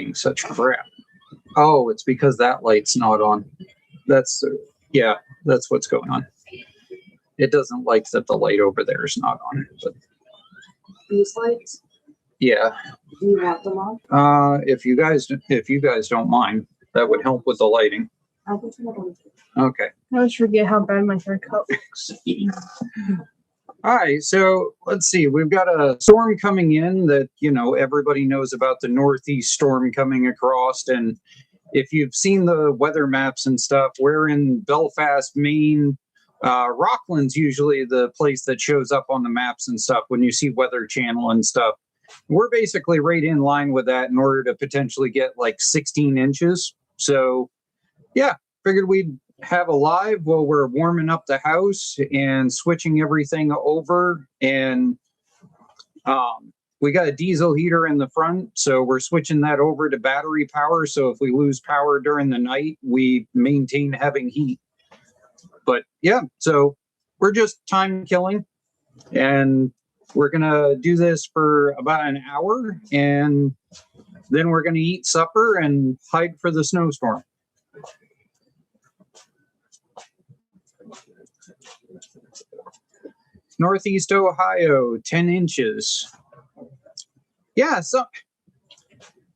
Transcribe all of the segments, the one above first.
being such crap. Oh, it's because that light's not on. That's what's going on. It doesn't like that the light over there is not on. But these lights? Yeah. Do you want them on? If you guys don't mind, that would help with the lighting. I'll put them on. Okay. I always forget how bad my haircut looks. All right, so let's see. We've got a storm coming in that, everybody knows about, the northeast storm coming across. And if you've seen the weather maps and stuff, we're in Belfast, Maine. Rockland's usually the place that shows up on the maps and stuff when you see Weather Channel and stuff. We're basically right in line with that in order to potentially get like 16 inches. So, yeah, figured we'd have a live while we're warming up the house and switching everything over. And we got a diesel heater in the front, so we're switching that over to battery power. So if we lose power during the night, we maintain having heat. But yeah, so we're just time killing, and we're gonna do this for about an hour, and then we're gonna eat supper and hide for the snowstorm. Northeast Ohio, 10 inches. Yeah, so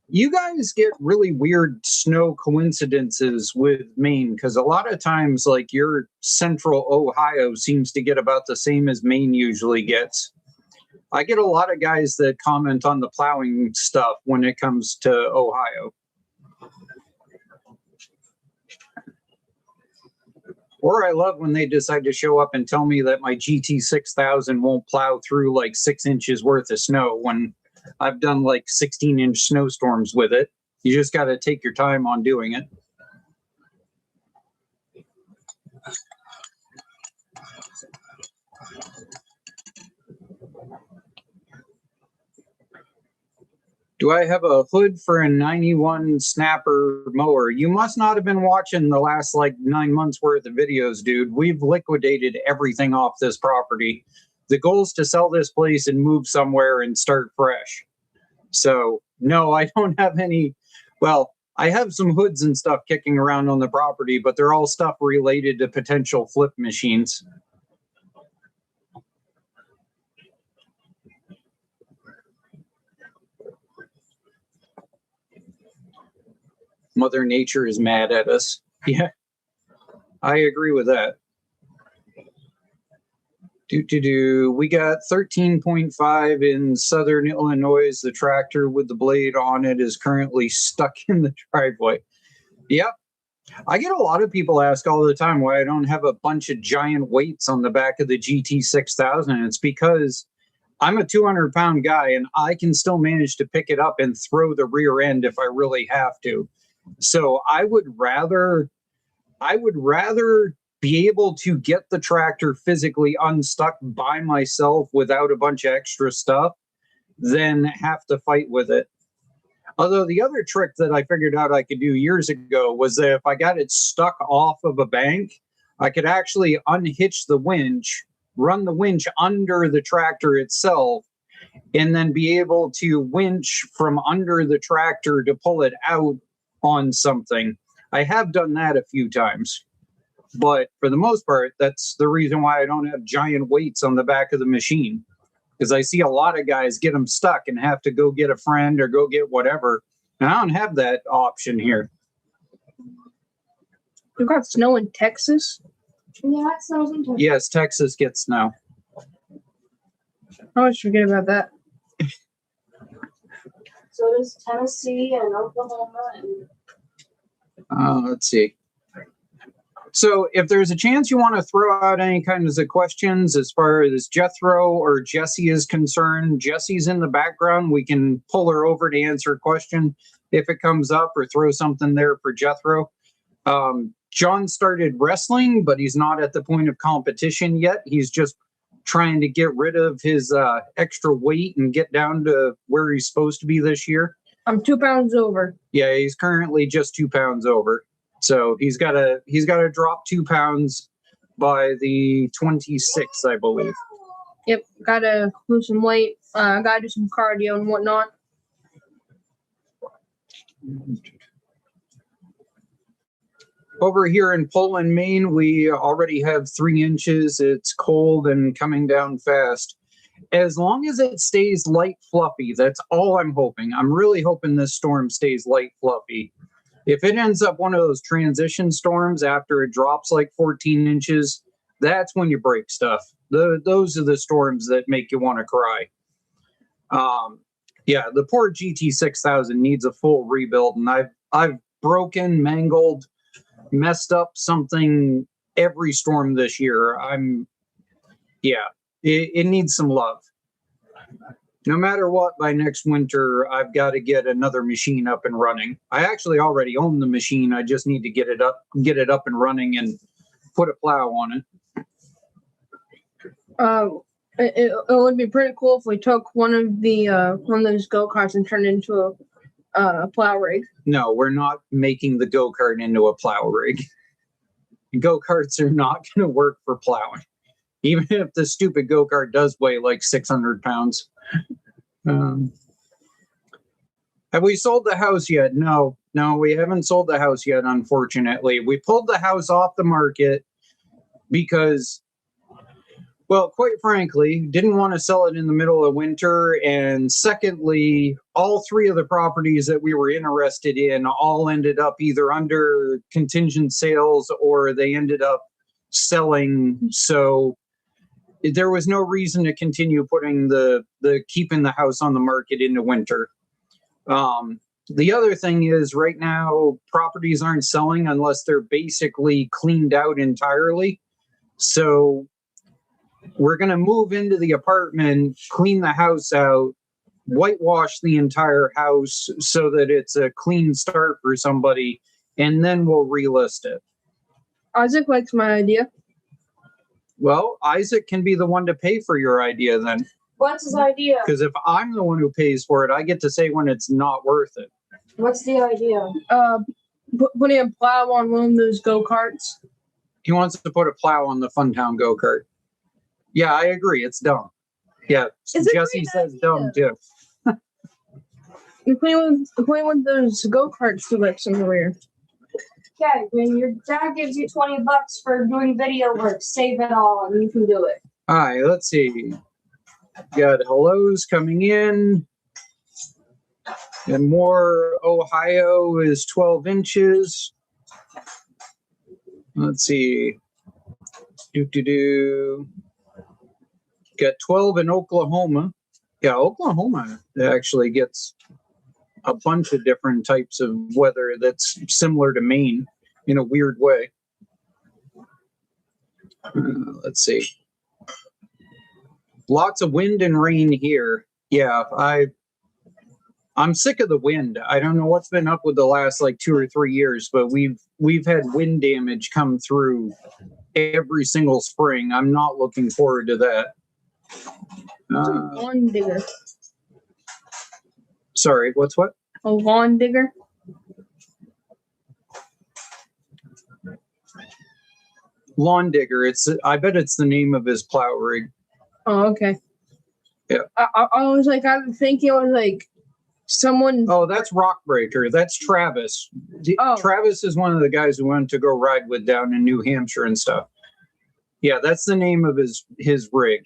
you guys get really weird snow coincidences with Maine, because a lot of times, like, your central Ohio seems to get about the same as Maine usually gets. I get a lot of guys that comment on the plowing stuff when it comes to Ohio. Or I love when they decide to show up and tell me that my GT6000 won't plow through like 6 inches worth of snow when I've done like 16-inch snowstorms with it. You just got to take your time on doing it. Do I have a hood for a 91 snapper mower? You must not have been watching the last like 9 months worth of videos, dude. We've liquidated everything off this property. The goal is to sell this place and move somewhere and start fresh. So no, I don't have any. Well, I have some hoods and stuff kicking around on the property, but they're all stuff related to potential flip machines. Mother Nature is mad at us. Yeah, I agree with that. We got 13.5 in southern Illinois. The tractor with the blade on it is currently stuck in the driveway. Yep. I get a lot of people ask all the time why I don't have a bunch of giant weights on the back of the GT6000. It's because I'm a 200-pound guy and I can still manage to pick it up and throw the rear end if I really have to. So I would rather be able to get the tractor physically unstuck by myself without a bunch of extra stuff than have to fight with it. Although the other trick that I figured out I could do years ago was that if I got it stuck off of a bank, I could actually unhitch the winch, run the winch under the tractor itself, and then be able to winch from under the tractor to pull it out on something. I have done that a few times. But for the most part, that's the reason why I don't have giant weights on the back of the machine. Because I see a lot of guys get them stuck and have to go get a friend or go get whatever. And I don't have that option here. We've got snow in Texas. Yeah, it snows in Texas. Yes, Texas gets snow. I always forget about that. So does Tennessee and Oklahoma and... Let's see. So if there's a chance you want to throw out any kinds of questions as far as Jethro or Jesse is concerned, Jesse's in the background. We can pull her over to answer a question if it comes up, or throw something there for Jethro. John started wrestling, but he's not at the point of competition yet. He's just trying to get rid of his extra weight and get down to where he's supposed to be this year. I'm 2 pounds over. Yeah, he's currently just 2 pounds over. So he's got to drop 2 pounds by the 26th, I believe. Yep, gotta lose some weight. Gotta do some cardio and whatnot. Over here in Poland, Maine, we already have 3 inches. It's cold and coming down fast. As long as it stays light fluffy, that's all I'm hoping. I'm really hoping this storm stays light fluffy. If it ends up one of those transition storms after it drops like 14 inches, that's when you break stuff. Those are the storms that make you want to cry. Yeah, the poor GT6000 needs a full rebuild, and I've broken, mangled, messed up something every storm this year. It needs some love. No matter what, by next winter, I've got to get another machine up and running. I actually already own the machine. I just need to get it up and running and put a plow on it. It would be pretty cool if we took one of those go-karts and turned it into a plow rig. No, we're not making the go-kart into a plow rig. Go-karts are not going to work for plowing. Even if the stupid go-kart does weigh like 600 pounds. Have we sold the house yet? No, we haven't sold the house yet, unfortunately. We pulled the house off the market because, well, quite frankly, didn't want to sell it in the middle of winter. And secondly, all 3 of the properties that we were interested in all ended up either under contingent sales or they ended up selling. So there was no reason to continue putting keeping the house on the market into winter. The other thing is right now properties aren't selling unless they're basically cleaned out entirely. So we're going to move into the apartment, clean the house out, whitewash the entire house so that it's a clean start for somebody, and then we'll relist it. Isaac likes my idea. Well, Isaac can be the one to pay for your idea then. What's his idea? Because if I'm the one who pays for it, I get to say when it's not worth it. What's the idea? Putting a plow on one of those go-karts. He wants to put a plow on the Funtown go-kart. Yeah, I agree. It's dumb. Yeah, Jesse says dumb too. You're playing with those go-kart slips in the rear. Okay, when your dad gives you $20 for doing video work, save it all and you can do it. All right, let's see. Got hellos coming in. And more. Ohio is 12 inches. Let's see. Got 12 in Oklahoma. Yeah, Oklahoma actually gets a bunch of different types of weather that's similar to Maine in a weird way. Let's see. Lots of wind and rain here. Yeah, I'm sick of the wind. I don't know what's been up with the last like 2 or 3 years, but we've had wind damage come through every single spring. I'm not looking forward to that. Lawn digger. Sorry, what's what? A lawn digger. Lawn digger. I bet it's the name of his plow rig. Oh, okay. Yeah. I was thinking it was like someone. Oh, that's Rockbreaker. That's Travis. Oh. Travis is one of the guys who went to go ride with down in New Hampshire and stuff. Yeah, that's the name of his rig.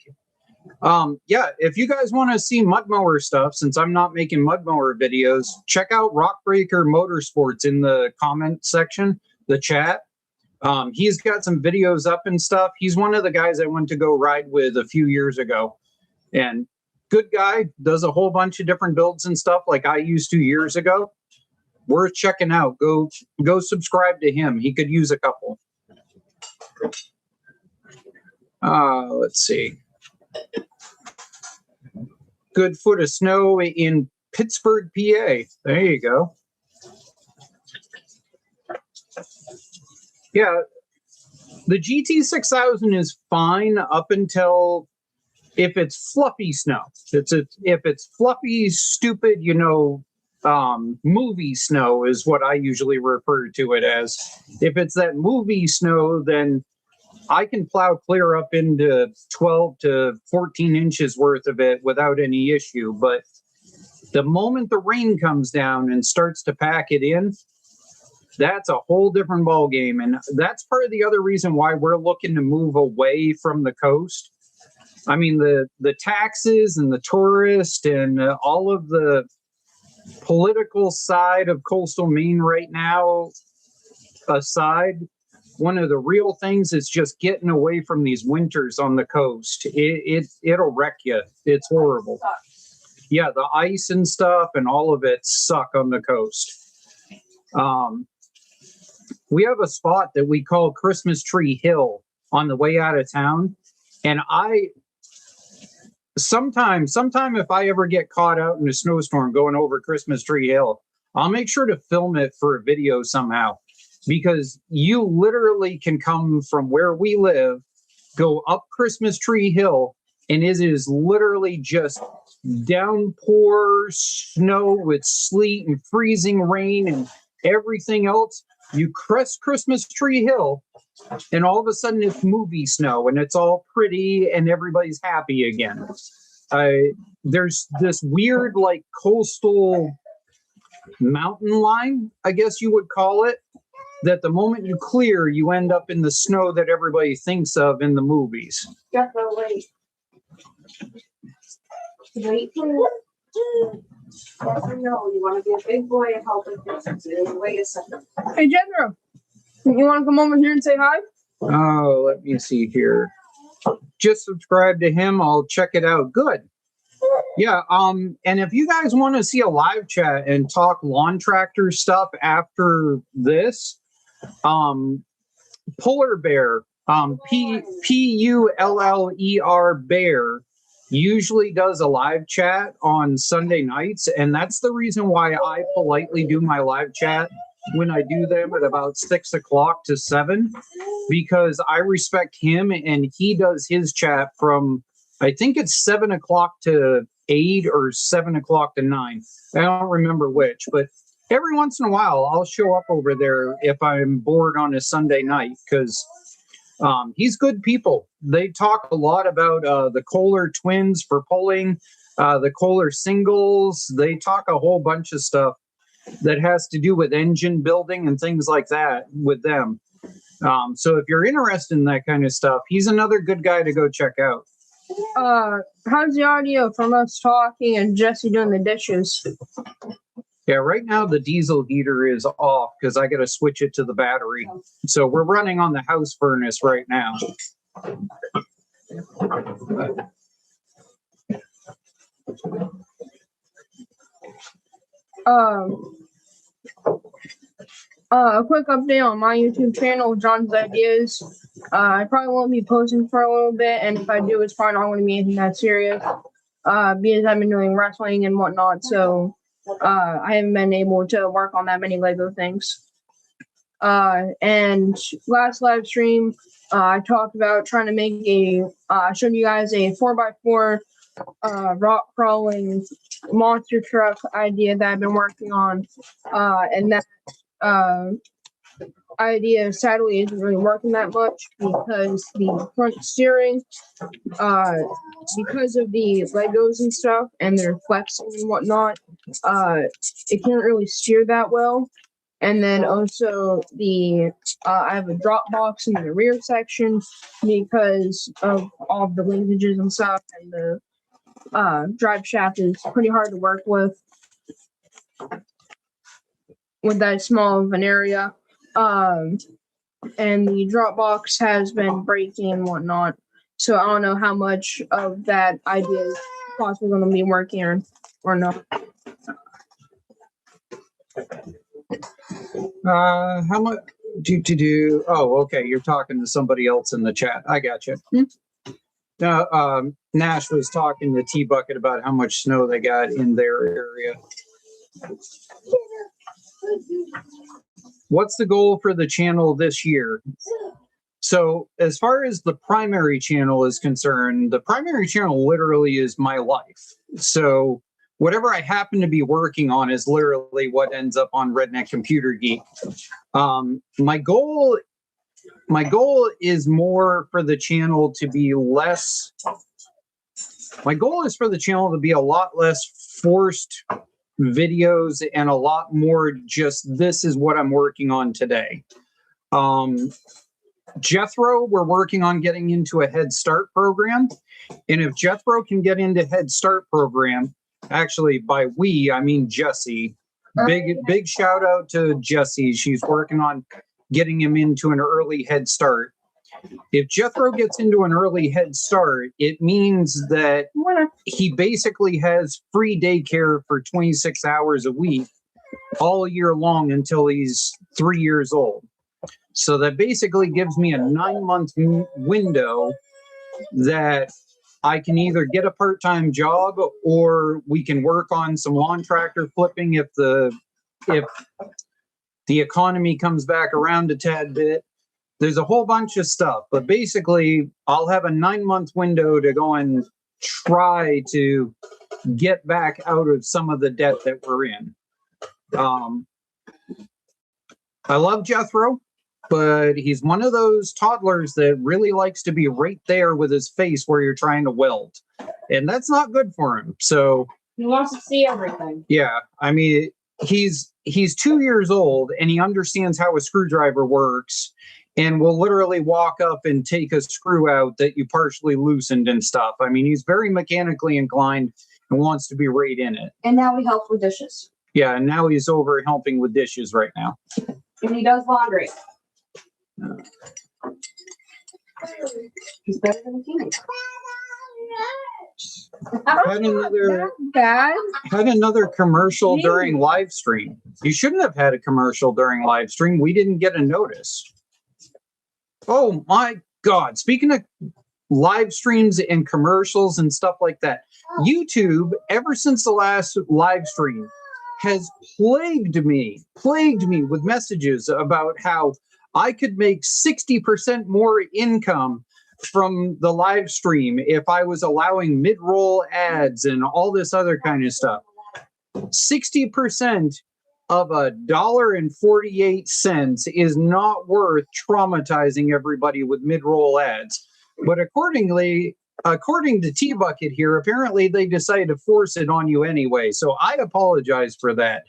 Yeah, if you guys want to see Mudmower stuff, since I'm not making Mudmower videos, check out Rockbreaker Motorsports in the comment section, the chat. He's got some videos up and stuff. He's one of the guys I went to go ride with a few years ago. And good guy, does a whole bunch of different builds and stuff like I used 2 years ago. Worth checking out. Go subscribe to him. He could use a couple. Let's see. Good foot of snow in Pittsburgh, PA. There you go. Yeah, the GT6000 is fine up until if it's fluffy snow. If it's fluffy, stupid, movie snow is what I usually refer to it as. If it's that movie snow, then I can plow clear up into 12 to 14 inches worth of it without any issue. But The moment the rain comes down and starts to pack it in, that's a whole different ball game. And that's part of the other reason why we're looking to move away from the coast. I mean, the taxes and the tourist and all of the political side of coastal Maine right now aside, one of the real things is just getting away from these winters on the coast. It'll wreck you. It's horrible. Yeah, the ice and stuff and all of it suck on the coast. We have a spot that we call Christmas Tree Hill on the way out of town. And sometime if I ever get caught out in a snowstorm going over Christmas Tree Hill, I'll make sure to film it for a video somehow, because you literally can come from where we live, go up Christmas Tree Hill, and it is literally just downpour snow with sleet and freezing rain and everything else. You crest Christmas Tree Hill, and all of a sudden it's movie snow, and it's all pretty, and everybody's happy again. There's this weird, like, coastal mountain line, I guess you would call it, that the moment you clear, you end up in the snow that everybody thinks of in the movies. Definitely. Wait for it. No, you want to be a big boy and help with this. Wait a second. Hey, Jethro, you want to come over here and say hi? Oh, let me see here. Just subscribe to him. I'll check it out. Good. Yeah. And if you guys want to see a live chat and talk lawn tractor stuff after this, Puller Bear, Puller Bear, usually does a live chat on Sunday nights, and that's the reason why I politely do my live chat when I do them at about 6 o'clock to 7, because I respect him, and he does his chat from, I think it's 7 o'clock to 8 or 7 o'clock to 9. I don't remember which, but every once in a while I'll show up over there if I'm bored on a Sunday night, because he's good people. They talk a lot about the Kohler twins for pulling, the Kohler singles. They talk a whole bunch of stuff that has to do with engine building and things like that with them. So if you're interested in that kind of stuff, he's another good guy to go check out. How's the audio from us talking and Jesse doing the dishes? Yeah, right now the diesel heater is off because I got to switch it to the battery. So we're running on the house furnace right now. A quick update on my YouTube channel, John's Ideas. I probably won't be posting for a little bit, and if I do, it's probably not going to be anything that serious. Because I've been doing wrestling and whatnot, so I haven't been able to work on that many Lego things. And last live stream, I talked about trying to make showed you guys a 4x4 rock crawling monster truck idea that I've been working on. And that idea sadly isn't really working that much because the front steering, because of the Legos and stuff and their flexing and whatnot, it can't really steer that well. And then also I have a drop box in the rear section because of all the linkages and stuff, and the drive shaft is pretty hard to work with that small of an area. And the drop box has been breaking and whatnot. So I don't know how much of that idea is possibly going to be working or not. How much do? Oh, okay. You're talking to somebody else in the chat. I got you. Nash was talking to T-Bucket about how much snow they got in their area. What's the goal for the channel this year? So as far as the primary channel is concerned, the primary channel literally is my life. So whatever I happen to be working on is literally what ends up on Redneck Computer Geek. My goal is more for the channel to be less. My goal is for the channel to be a lot less forced videos and a lot more just this is what I'm working on today. Jethro, we're working on getting into a Head Start program. And if Jethro can get into Head Start program, actually by we, I mean Jessie. Big shout out to Jessie. She's working on getting him into an early Head Start. If Jethro gets into an early Head Start, it means that he basically has free daycare for 26 hours a week all year long until he's 3 years old. So that basically gives me a 9-month window that I can either get a part-time job or we can work on some lawn tractor flipping if the economy comes back around a tad bit. There's a whole bunch of stuff, but basically I'll have a 9-month window to go and try to get back out of some of the debt that we're in. I love Jethro, but he's one of those toddlers that really likes to be right there with his face where you're trying to weld. And that's not good for him. So He wants to see everything. yeah, I mean, he's 2 years old and he understands how a screwdriver works and will literally walk up and take a screw out that you partially loosened and stuff. I mean, he's very mechanically inclined and wants to be right in it. And now he helps with dishes. Yeah, and now he's over helping with dishes right now. And he does laundry. He's better than a teenager. Had another commercial during live stream. You shouldn't have had a commercial during live stream. We didn't get a notice. Oh my God. Speaking of live streams and commercials and stuff like that, YouTube, ever since the last live stream, has plagued me with messages about how I could make 60% more income from the live stream if I was allowing mid-roll ads and all this other kind of stuff. 60% of $1.48 is not worth traumatizing everybody with mid-roll ads. But according to T-Bucket here, apparently they decided to force it on you anyway. So I apologize for that.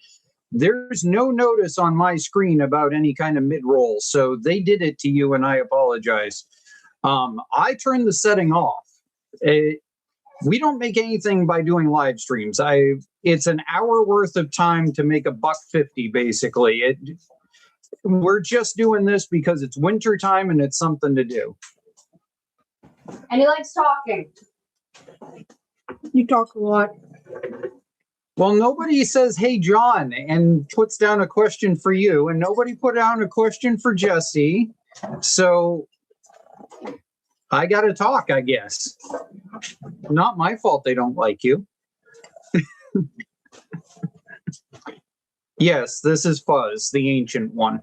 There's no notice on my screen about any kind of mid-roll. So they did it to you and I apologize. I turned the setting off. We don't make anything by doing live streams. It's an hour worth of time to make $1.50 basically. We're just doing this because it's winter time and it's something to do. And he likes talking. You talk a lot. Well, nobody says, hey, John, and puts down a question for you, and nobody put down a question for Jesse. So I got to talk, I guess. Not my fault they don't like you. Yes, this is Fuzz, the ancient one.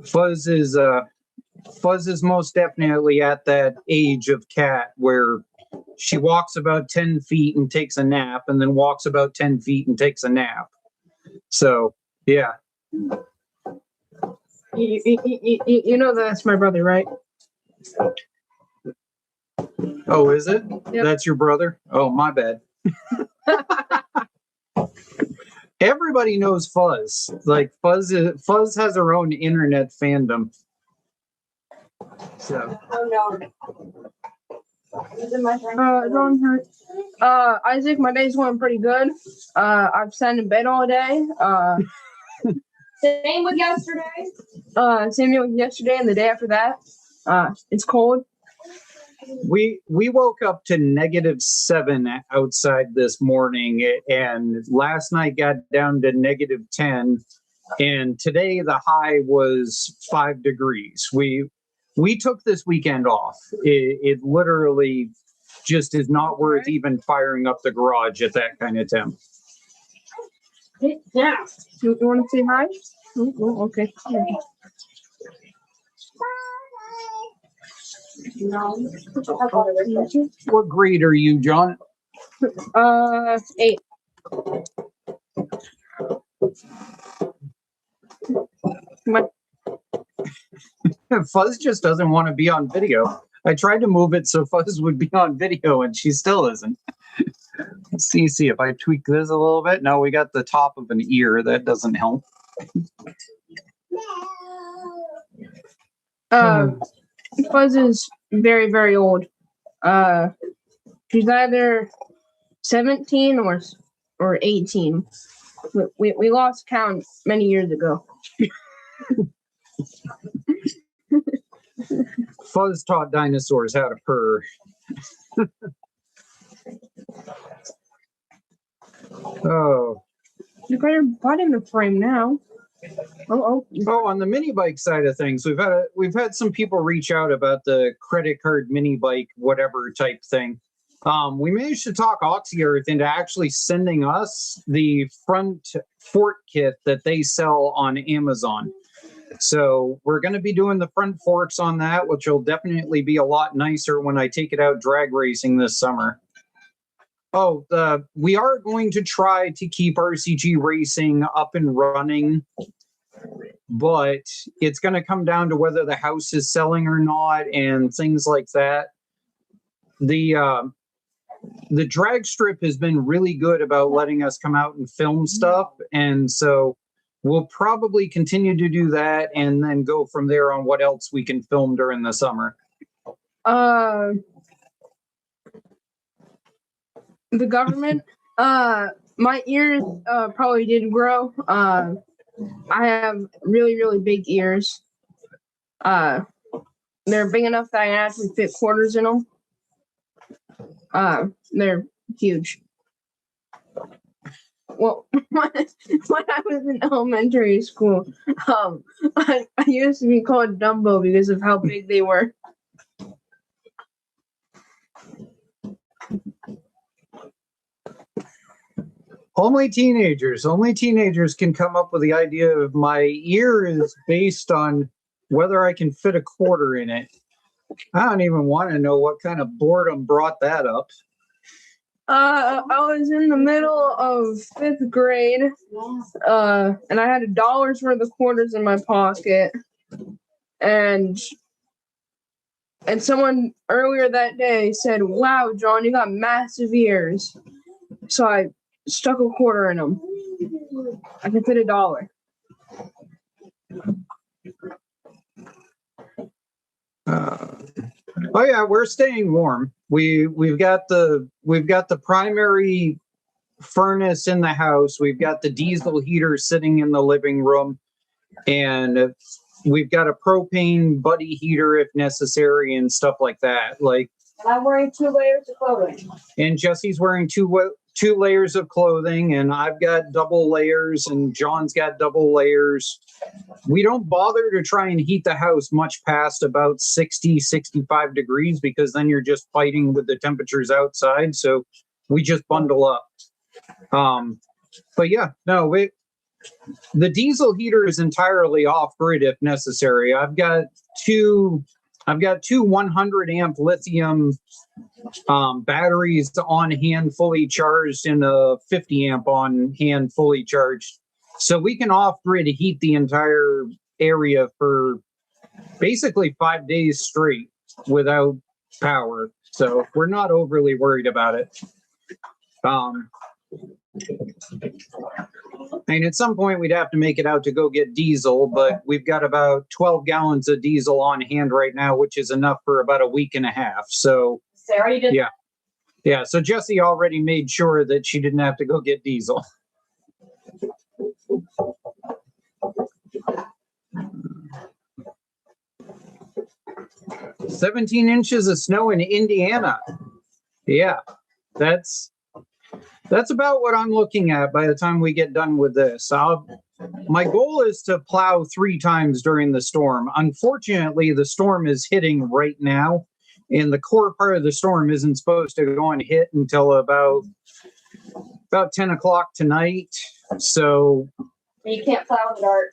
Fuzz is most definitely at that age of cat where she walks about 10 feet and takes a nap and then walks about 10 feet and takes a nap. So, yeah. You know that's my brother, right? Oh, is it? Yep. That's your brother? Oh, my bad. Everybody knows Fuzz. Like Fuzz has her own internet fandom. So. Oh no. Is it my turn? Don't hurt. Isaac, my day's going pretty good. I've sat in bed all day. Same with yesterday. Same with yesterday and the day after that. It's cold. We woke up to -7 outside this morning, and last night got down to -10, and today the high was 5 degrees. We took this weekend off. It literally just is not worth even firing up the garage at that kind of temp. Yeah. You want to say hi? Oh, okay. No. What grade are you, John? 8. Fuzz just doesn't want to be on video. I tried to move it so Fuzz would be on video, and she still isn't. Let's see if I tweak this a little bit. No, we got the top of an ear. That doesn't help. Fuzz is very, very old. She's either 17 or 18. We lost count many years ago. Fuzz taught dinosaurs how to purr. Oh. You got your butt in the frame now. Oh. Oh, on the mini bike side of things, we've had some people reach out about the credit card mini bike, whatever type thing. We managed to talk OxyEarth into actually sending us the front fork kit that they sell on Amazon. So we're going to be doing the front forks on that, which will definitely be a lot nicer when I take it out drag racing this summer. Oh, we are going to try to keep RCG racing up and running, but it's going to come down to whether the house is selling or not and things like that. The drag strip has been really good about letting us come out and film stuff, and so we'll probably continue to do that and then go from there on what else we can film during the summer. The government, my ears probably did grow. I have really, really big ears. They're big enough that I actually fit quarters in them. They're huge. Well, when I was in elementary school, I used to be called Dumbo because of how big they were. Only teenagers can come up with the idea of my ear is based on whether I can fit a quarter in it. I don't even want to know what kind of boredom brought that up. I was in the middle of 5th grade, and I had $1 worth of quarters in my pocket, and someone earlier that day said, "Wow, John, you got massive ears." So I stuck a quarter in them. I can fit $1. Oh yeah, we're staying warm. We've got the primary furnace in the house. We've got the diesel heater sitting in the living room, and we've got a propane buddy heater if necessary and stuff like that. Like, and I'm wearing 2 layers of clothing. And Jesse's wearing two layers of clothing, and I've got double layers, and John's got double layers. We don't bother to try and heat the house much past about 60, 65 degrees because then you're just fighting with the temperatures outside. So we just bundle up. But yeah, no, the diesel heater is entirely off grid if necessary. I've got two 100 amp lithium batteries on hand fully charged and a 50 amp on hand fully charged. So we can off grid heat the entire area for basically 5 days straight without power. So we're not overly worried about it. And at some point we'd have to make it out to go get diesel, but we've got about 12 gallons of diesel on hand right now, which is enough for about a week and a half. So Sarah, you did. Yeah. So Jessie already made sure that she didn't have to go get diesel. 17 inches of snow in Indiana. Yeah, that's about what I'm looking at by the time we get done with this. My goal is to plow 3 times during the storm. Unfortunately, the storm is hitting right now, and the core part of the storm isn't supposed to go and hit until about 10 o'clock tonight. So You can't plow in the dark.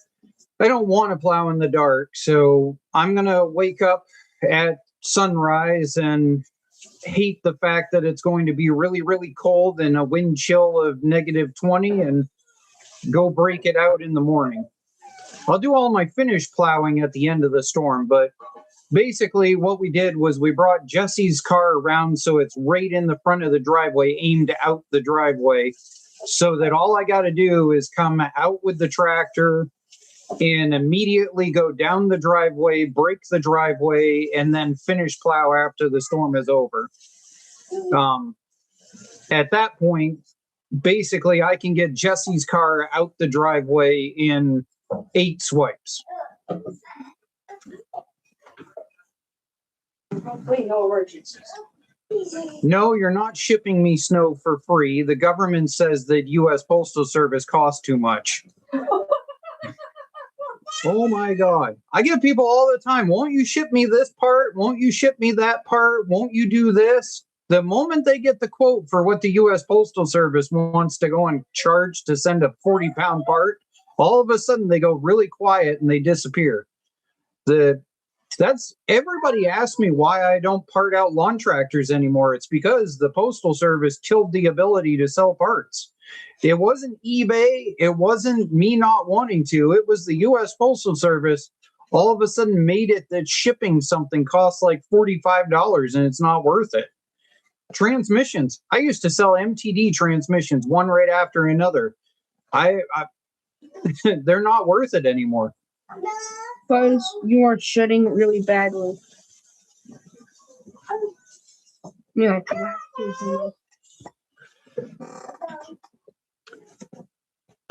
I don't want to plow in the dark, so I'm going to wake up at sunrise and hate the fact that it's going to be really, really cold and a wind chill of -20 and go break it out in the morning. I'll do all my finished plowing at the end of the storm, but basically what we did was we brought Jesse's car around so it's right in the front of the driveway, aimed out the driveway, so that all I got to do is come out with the tractor and immediately go down the driveway, break the driveway, and then finish plow after the storm is over. At that point, basically I can get Jesse's car out the driveway in 8 swipes. Hopefully no emergencies. No, you're not shipping me snow for free. The government says that U.S. Postal Service costs too much. Oh my God. I get people all the time. Won't you ship me this part? Won't you ship me that part? Won't you do this? The moment they get the quote for what the U.S. Postal Service wants to go and charge to send a 40-pound part, all of a sudden they go really quiet and they disappear. Everybody asks me why I don't part out lawn tractors anymore. It's because the Postal Service killed the ability to sell parts. It wasn't eBay. It wasn't me not wanting to. It was the U.S. Postal Service all of a sudden made it that shipping something costs like $45 and it's not worth it. Transmissions. I used to sell MTD transmissions one right after another. They're not worth it anymore. Because you are shitting really badly. Yeah.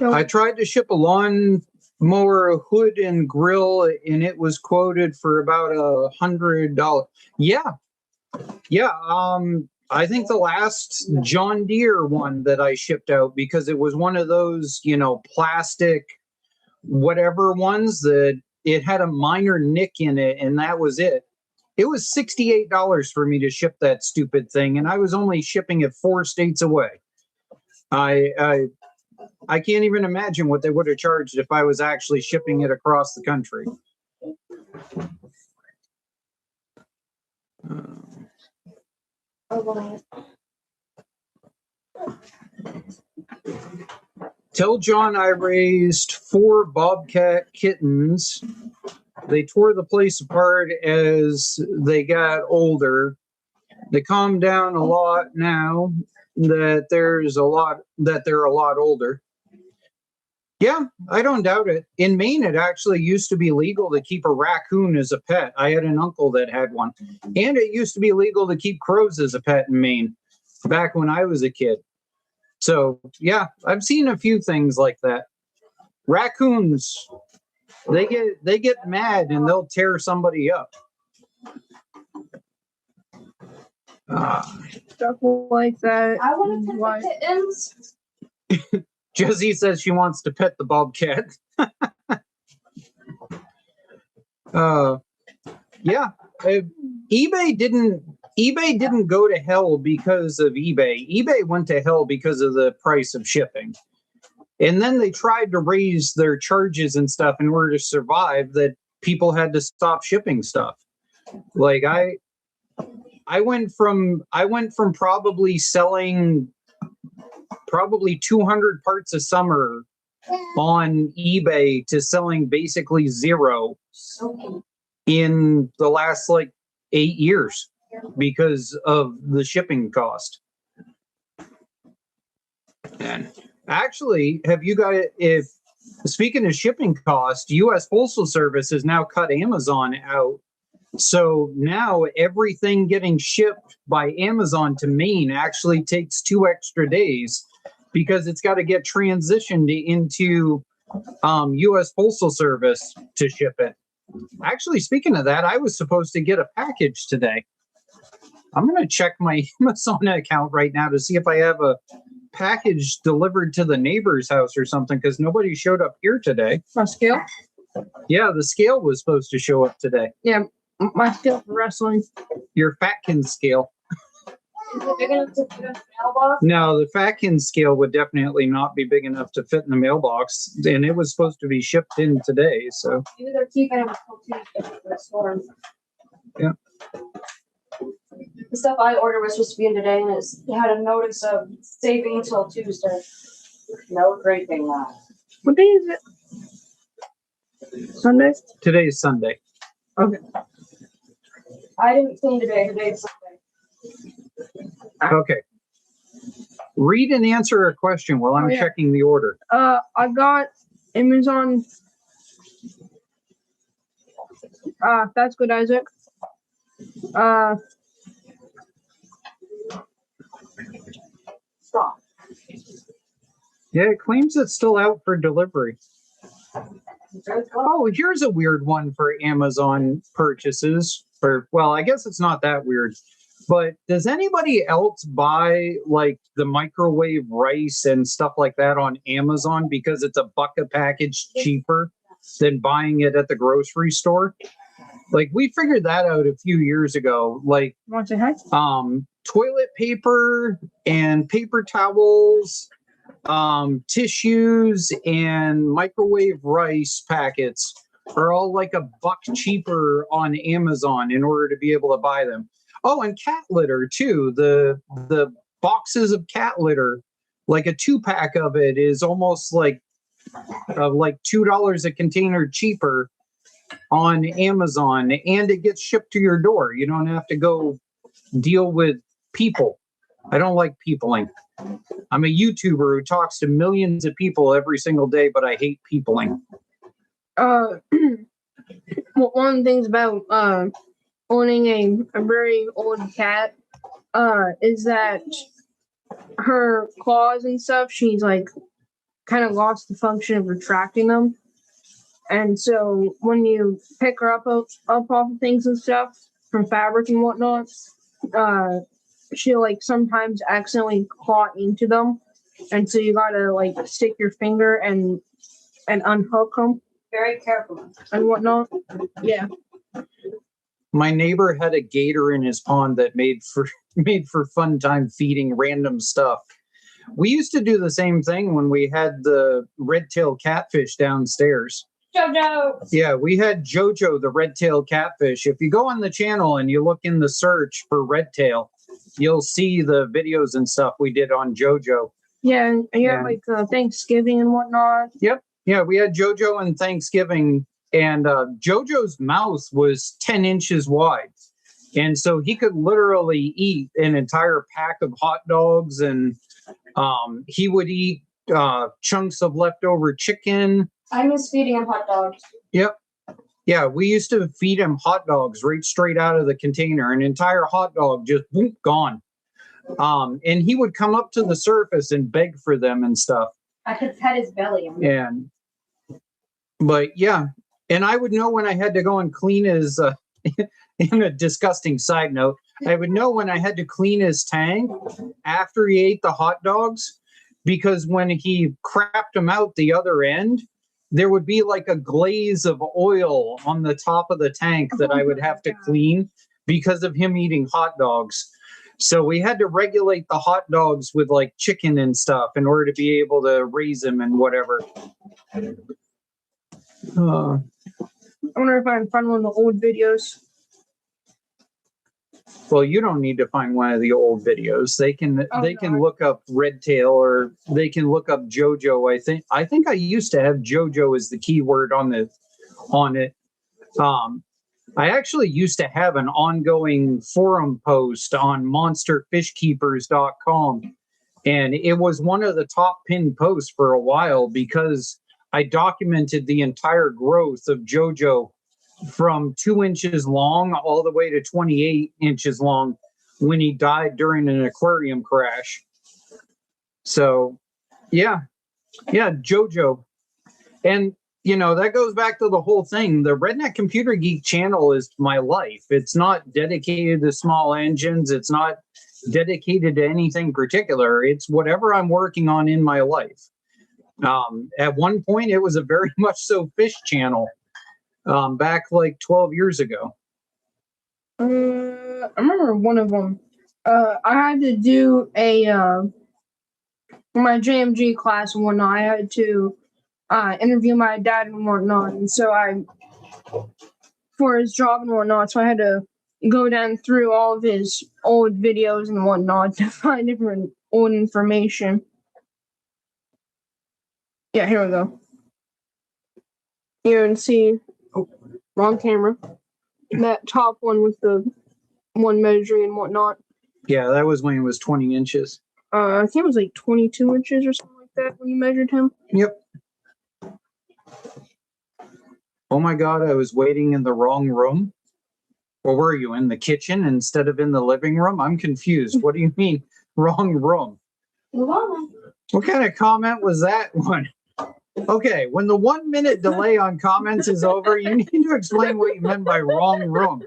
I tried to ship a lawn mower hood and grill, and it was quoted for about $100. Yeah. I think the last John Deere one that I shipped out, because it was one of those, plastic whatever ones that it had a minor nick in it, and that was it. It was $68 for me to ship that stupid thing, and I was only shipping it 4 states away. I can't even imagine what they would have charged if I was actually shipping it across the country. Tell John I raised 4 bobcat kittens. They tore the place apart as they got older. They calmed down a lot now that they're a lot older. Yeah, I don't doubt it. In Maine, it actually used to be legal to keep a raccoon as a pet. I had an uncle that had one. And it used to be legal to keep crows as a pet in Maine back when I was a kid. So, yeah, I've seen a few things like that. Raccoons, they get mad and they'll tear somebody up. Stuff like that. I want to pet the kittens. Jessie says she wants to pet the bobcat. Yeah, eBay didn't go to hell because of eBay. eBay went to hell because of the price of shipping. And then they tried to raise their charges and stuff in order to survive, that people had to stop shipping stuff. Like I went from probably selling 200 parts a summer on eBay to selling basically 0 in the last 8 years because of the shipping cost. And actually, speaking of shipping cost, U.S. Postal Service has now cut Amazon out. So now everything getting shipped by Amazon to Maine actually takes 2 extra days because it's got to get transitioned into U.S. Postal Service to ship it. Actually, speaking of that, I was supposed to get a package today. I'm going to check my Amazon account right now to see if I have a package delivered to the neighbor's house or something, because nobody showed up here today. My scale? Yeah, the scale was supposed to show up today. Yeah, my scale for wrestling. Your Fatkin scale. Is it big enough to fit in the mailbox? No, the Fatkin scale would definitely not be big enough to fit in the mailbox, and it was supposed to be shipped in today. So Maybe they're keeping it until Tuesday for the storm. Yeah. The stuff I ordered was supposed to be in today, and it had a notice of saving until Tuesday. No drinking now. What day is it? Sunday? today is Sunday. Okay. I didn't clean today. Today's Sunday. Okay. Read and answer a question while I'm checking the order. I got Amazon. That's good, Isaac. Stop. Yeah, it claims it's still out for delivery. Oh, here's a weird one for Amazon purchases. Well, I guess it's not that weird. But does anybody else buy like the microwave rice and stuff like that on Amazon because it's $1 a package cheaper than buying it at the grocery store? Like we figured that out a few years ago. Like Want to say hi? Toilet paper and paper towels, tissues and microwave rice packets are all like $1 cheaper on Amazon in order to be able to buy them. Oh, and cat litter too. The boxes of cat litter, like a 2-pack of it is almost like $2 a container cheaper on Amazon, and it gets shipped to your door. You don't have to go deal with people. I don't like peopling. I'm a YouTuber who talks to millions of people every single day, but I hate peopling. Well, one of the things about owning a very old cat is that her claws and stuff, she's like kind of lost the function of retracting them. And so when you pick her up off of things and stuff from fabric and whatnot, she'll like sometimes accidentally claw into them. And so you gotta like stick your finger and unhook them. Very careful. And whatnot. Yeah. My neighbor had a gator in his pond that made for fun time feeding random stuff. We used to do the same thing when we had the red-tailed catfish downstairs. Jojo. Yeah, we had Jojo, the red-tailed catfish. If you go on the channel and you look in the search for red-tail, you'll see the videos and stuff we did on Jojo. Yeah, and like Thanksgiving and whatnot. Yep. Yeah, we had Jojo on Thanksgiving, and Jojo's mouth was 10 inches wide. And so he could literally eat an entire pack of hot dogs, and he would eat chunks of leftover chicken. I miss feeding him hot dogs. Yep. Yeah, we used to feed him hot dogs right straight out of the container, an entire hot dog just boom, gone. And he would come up to the surface and beg for them and stuff. I could pet his belly. But yeah, and I would know when I had to go and clean his, in a disgusting side note, I would know when I had to clean his tank after he ate the hot dogs, because when he crapped them out the other end, there would be like a glaze of oil on the top of the tank that I would have to clean because of him eating hot dogs. So we had to regulate the hot dogs with like chicken and stuff in order to be able to raise him and whatever. I wonder if I can find one of the old videos. Well, you don't need to find one of the old videos. They can look up Red Tail, or they can look up Jojo. I think I used to have Jojo as the keyword on it. I actually used to have an ongoing forum post on monsterfishkeepers.com, and it was one of the top pinned posts for a while because I documented the entire growth of Jojo from 2 inches long all the way to 28 inches long when he died during an aquarium crash. So, yeah, Jojo. And, that goes back to the whole thing. The Redneck Computer Geek channel is my life. It's not dedicated to small engines. It's not dedicated to anything particular. It's whatever I'm working on in my life. At one point, it was a very much so fish channel. Back like 12 years ago. I remember one of them. I had to do for my JMG class and whatnot. I had to interview my dad and whatnot, and so for his job and whatnot. So I had to go down through all of his old videos and whatnot to find different old information. Yeah, here we go. You can see. Wrong camera. That top one with the one measuring and whatnot. Yeah, that was when he was 20 inches. I think it was like 22 inches or something like that when you measured him. Yep. Oh my God, I was waiting in the wrong room. Or were you in the kitchen instead of in the living room? I'm confused. What do you mean, wrong room? What kind of comment was that one? Okay, when the 1 minute delay on comments is over, you need to explain what you meant by wrong room.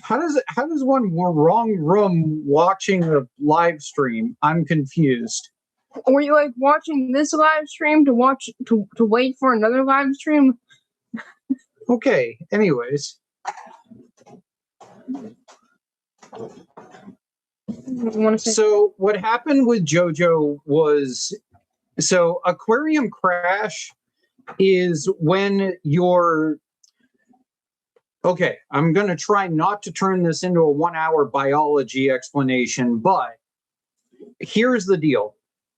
How does one wrong room watching a live stream? I'm confused. Were you like watching this live stream to watch to wait for another live stream? Okay, anyways. So what happened with JoJo was, so aquarium crash is when you're, okay, I'm going to try not to turn this into a 1 hour biology explanation, but here's the deal.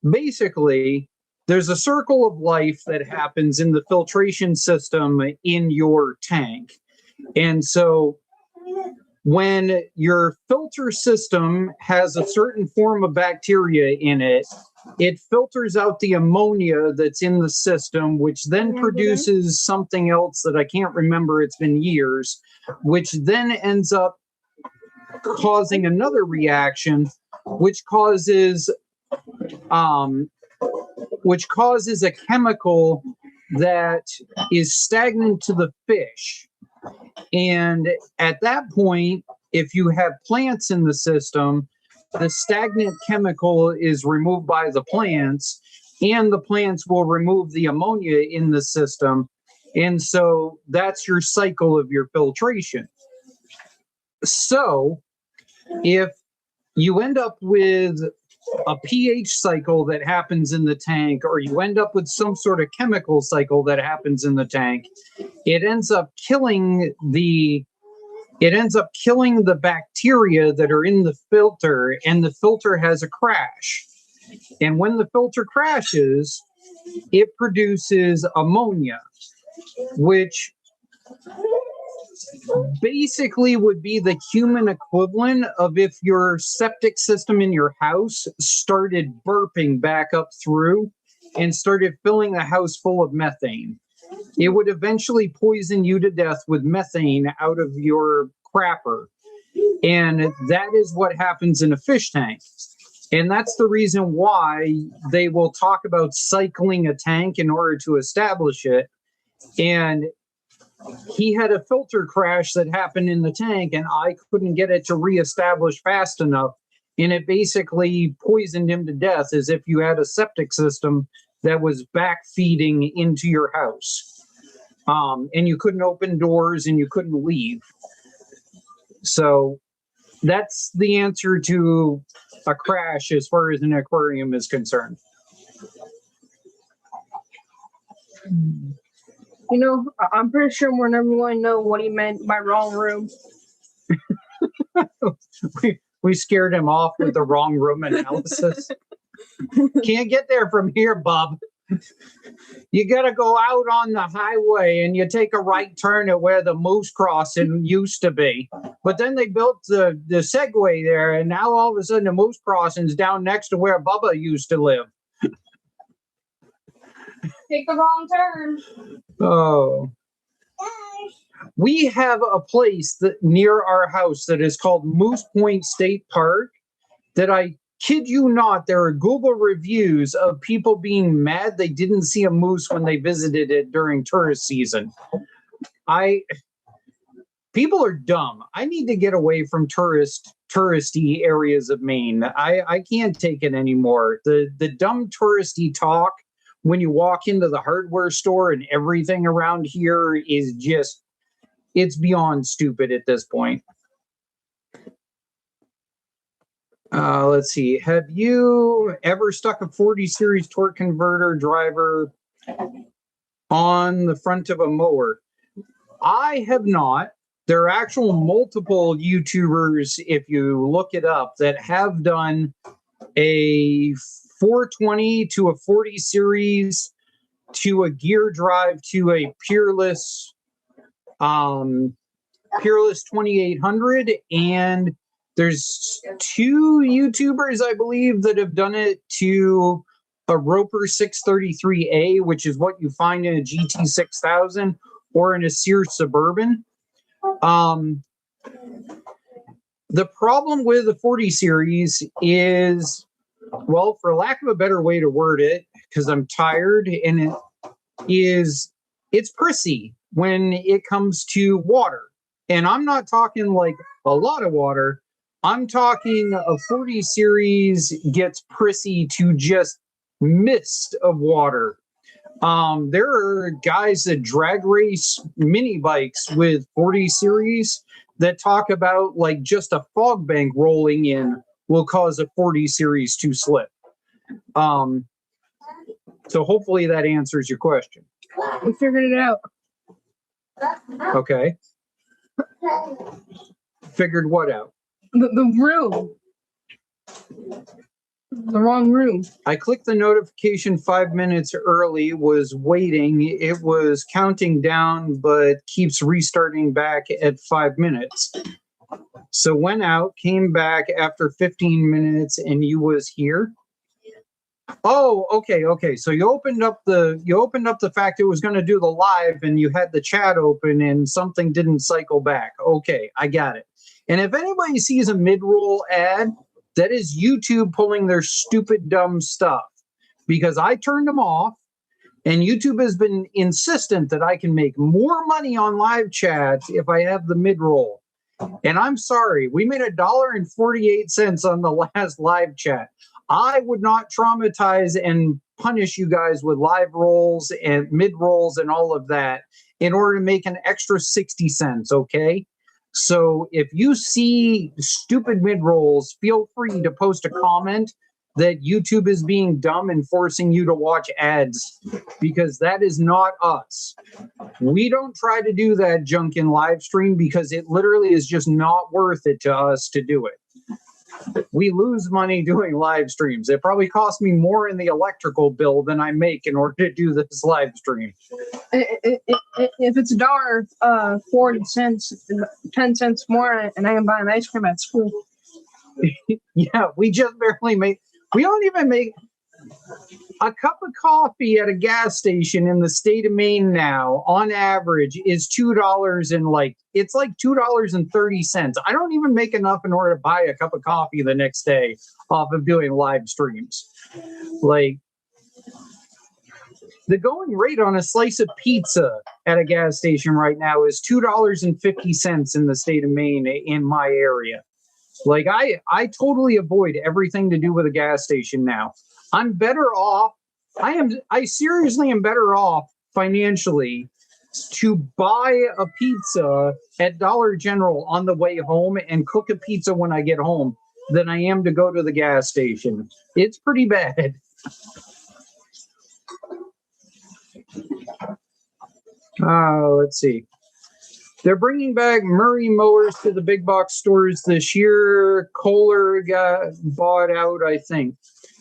Basically, there's a circle of life that happens in the filtration system in your tank. And so when your filter system has a certain form of bacteria in it, it filters out the ammonia that's in the system, which then produces something else that I can't remember. It's been years, which then ends up causing another reaction, which causes a chemical that is stagnant to the fish. And at that point, if you have plants in the system, the stagnant chemical is removed by the plants, and the plants will remove the ammonia in the system. And so that's your cycle of your filtration. So if you end up with a pH cycle that happens in the tank, or you end up with some sort of chemical cycle that happens in the tank, it ends up killing the bacteria that are in the filter, and the filter has a crash. And when the filter crashes, it produces ammonia, which basically would be the human equivalent of if your septic system in your house started burping back up through and started filling the house full of methane. It would eventually poison you to death with methane out of your crapper. And that is what happens in a fish tank. And that's the reason why they will talk about cycling a tank in order to establish it. And he had a filter crash that happened in the tank, and I couldn't get it to reestablish fast enough. And it basically poisoned him to death, as if you had a septic system that was back feeding into your house. And you couldn't open doors and you couldn't leave. So that's the answer to a crash as far as an aquarium is concerned. You know, I'm pretty sure we're never going to know what he meant by wrong room. We scared him off with the wrong room analysis. Can't get there from here, Bob. You got to go out on the highway and you take a right turn at where the moose crossing used to be. But then they built the Segway there, and now all of a sudden the moose crossing's down next to where Bubba used to live. Take the wrong turn. Oh. We have a place that near our house that is called Moose Point State Park that, I kid you not, there are Google reviews of people being mad they didn't see a moose when they visited it during tourist season. People are dumb. I need to get away from touristy areas of Maine. I can't take it anymore. The dumb touristy talk when you walk into the hardware store and everything around here is just, it's beyond stupid at this point. Let's see. Have you ever stuck a 40 series torque converter driver on the front of a mower? I have not. There are actual multiple YouTubers, if you look it up, that have done a 420 to a 40 series to a gear drive to a Peerless Peerless 2800, and there's two YouTubers, I believe, that have done it to a Roper 633A, which is what you find in a GT 6000 or in a Sears Suburban. The problem with the 40 series is, well, for lack of a better way to word it, because I'm tired, and it's prissy when it comes to water. And I'm not talking like a lot of water. I'm talking a 40 series gets prissy to just mist of water. There are guys that drag race mini bikes with 40 series that talk about like just a fog bank rolling in will cause a 40 series to slip. So hopefully that answers your question. We figured it out. Okay. Figured what out? The room. The wrong room. I clicked the notification 5 minutes early, was waiting. It was counting down, but keeps restarting back at 5 minutes. So went out, came back after 15 minutes, and you was here. Oh, okay. So you opened up the fact it was going to do the live, and you had the chat open, and something didn't cycle back. Okay, I got it. And if anybody sees a mid-roll ad, that is YouTube pulling their stupid, dumb stuff, because I turned them off, and YouTube has been insistent that I can make more money on live chats if I have the mid-roll. And I'm sorry, we made $1.48 on the last live chat. I would not traumatize and punish you guys with live rolls and mid rolls and all of that in order to make an extra 60 cents, okay? So if you see stupid mid rolls, feel free to post a comment that YouTube is being dumb and forcing you to watch ads, because that is not us. We don't try to do that junk in live stream because it literally is just not worth it to us to do it. We lose money doing live streams. It probably costs me more in the electrical bill than I make in order to do this live stream. If it's $1.40, 10 cents more, and I can buy an ice cream at school. Yeah, we just barely make. We don't even make a cup of coffee at a gas station in the state of Maine now. On average, is $2 and it's like $2.30. I don't even make enough in order to buy a cup of coffee the next day off of doing live streams. Like, the going rate on a slice of pizza at a gas station right now is $2.50 in the state of Maine in my area. Like, I totally avoid everything to do with a gas station now. I'm better off. I seriously am better off financially to buy a pizza at Dollar General on the way home and cook a pizza when I get home than I am to go to the gas station. It's pretty bad. Let's see. They're bringing back Murray mowers to the big box stores this year. Kohler got bought out, I think.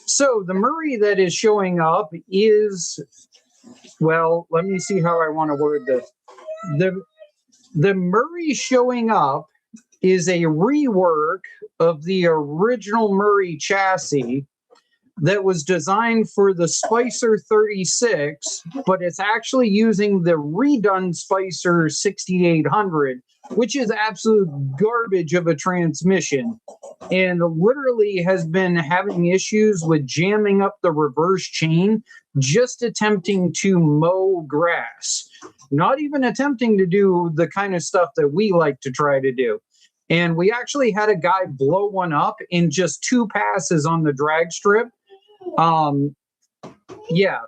So the Murray that is showing up is, well, let me see how I want to word this. The Murray showing up is a rework of the original Murray chassis that was designed for the Spicer 36, but it's actually using the redone Spicer 6800, which is absolute garbage of a transmission, and literally has been having issues with jamming up the reverse chain, just attempting to mow grass, not even attempting to do the kind of stuff that we like to try to do. And we actually had a guy blow one up in just 2 passes on the drag strip. Yeah,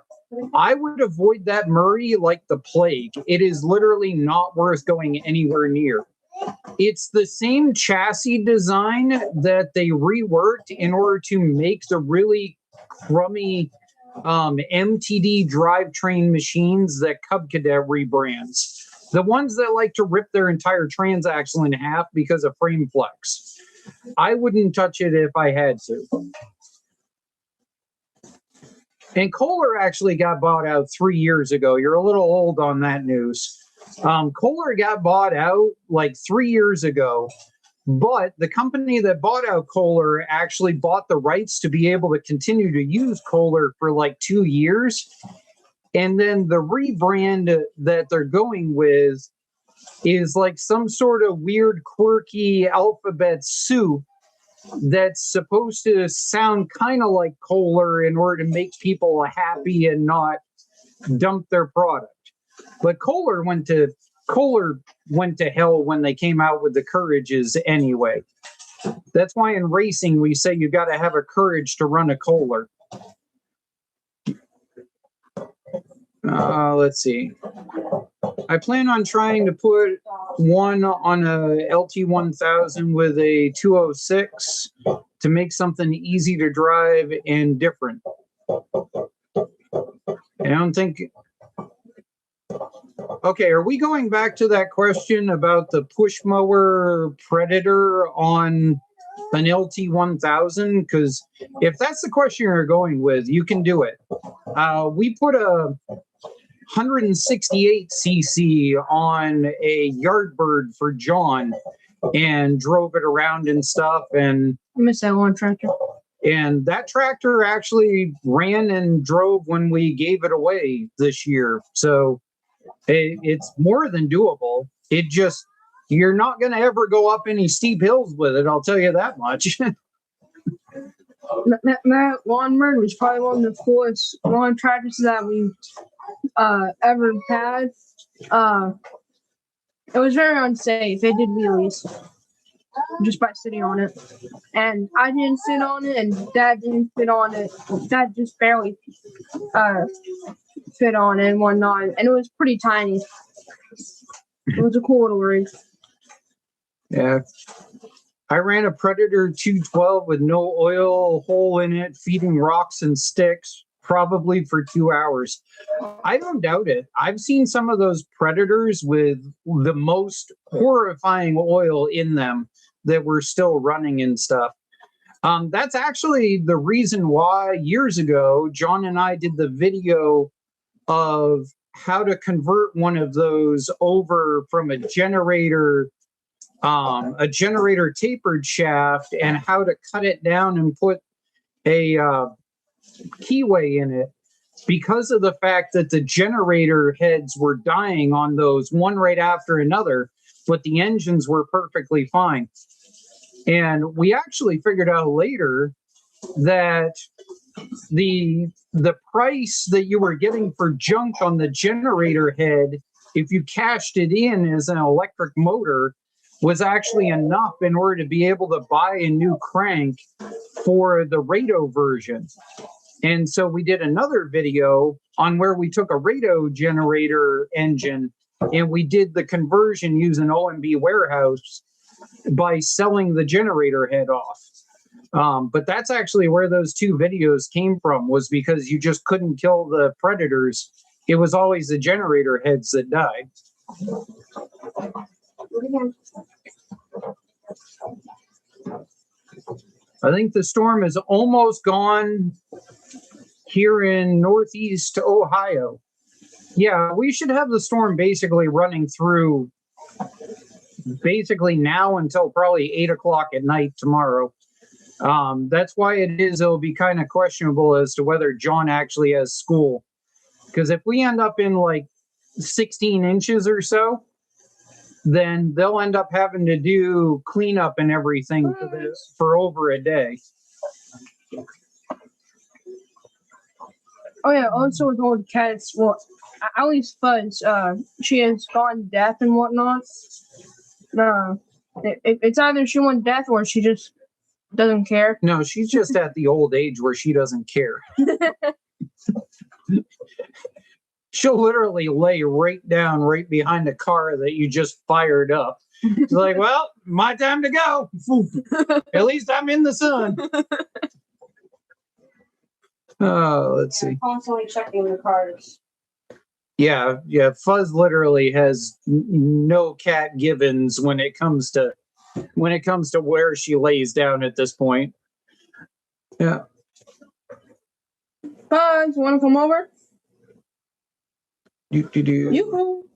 I would avoid that Murray like the plague. It is literally not worth going anywhere near. It's the same chassis design that they reworked in order to make the really crummy MTD drivetrain machines that Cub Cadet rebrands. The ones that like to rip their entire transaxle in half because of frame flex. I wouldn't touch it if I had to. And Kohler actually got bought out 3 years ago. You're a little old on that news. Kohler got bought out like 3 years ago, but the company that bought out Kohler actually bought the rights to be able to continue to use Kohler for like 2 years. And then the rebrand that they're going with is like some sort of weird, quirky alphabet soup that's supposed to sound kind of like Kohler in order to make people happy and not dump their product. But Kohler went to hell when they came out with the Courages anyway. That's why in racing we say you got to have a Courage to run a Kohler. Let's see. I plan on trying to put one on a LT1000 with a 206 to make something easy to drive and different. I don't think. Okay, are we going back to that question about the push mower Predator on an LT1000? Because if that's the question you're going with, you can do it. We put a 168cc on a Yardbird for John and drove it around and stuff. And I miss that one tractor. And that tractor actually ran and drove when we gave it away this year. So it's more than doable. It just, you're not going to ever go up any steep hills with it. I'll tell you that much. That lawnmower was probably one of the coolest lawn tractors that we've ever had. It was very unsafe. It did wheelies just by sitting on it. And I didn't sit on it, and Dad didn't fit on it. Dad just barely fit on it and whatnot. And it was pretty tiny. It was a cool little rig. Yeah. I ran a Predator 212 with no oil hole in it, feeding rocks and sticks, probably for 2 hours. I don't doubt it. I've seen some of those Predators with the most horrifying oil in them that were still running and stuff. That's actually the reason why years ago, John and I did the video of how to convert one of those over from a generator tapered shaft and how to cut it down and put a keyway in it, because of the fact that the generator heads were dying on those one right after another, but the engines were perfectly fine. And we actually figured out later that the price that you were getting for junk on the generator head, if you cashed it in as an electric motor, was actually enough in order to be able to buy a new crank for the Rado version. And so we did another video on where we took a Rado generator engine and we did the conversion using OMB Warehouse by selling the generator head off. But that's actually where those two videos came from, was because you just couldn't kill the Predators. It was always the generator heads that died. I think the storm is almost gone here in northeast Ohio. Yeah, we should have the storm basically running through basically now until probably 8 o'clock at night tomorrow. That's why it'll be kind of questionable as to whether John actually has school. Because if we end up in like 16 inches or so, then they'll end up having to do cleanup and everything for over a day. Oh yeah, also with all the cats, well, at least Fuzz, she has gone deaf and whatnot. It's either she went deaf or she just doesn't care. No, she's just at the old age where she doesn't care. She'll literally lay right down right behind a car that you just fired up. She's like, well, my time to go. At least I'm in the sun. Let's see. Constantly checking the cars. Yeah. Fuzz literally has no cat givens when it comes to where she lays down at this point. Yeah. Fuzz, want to come over? Do. You.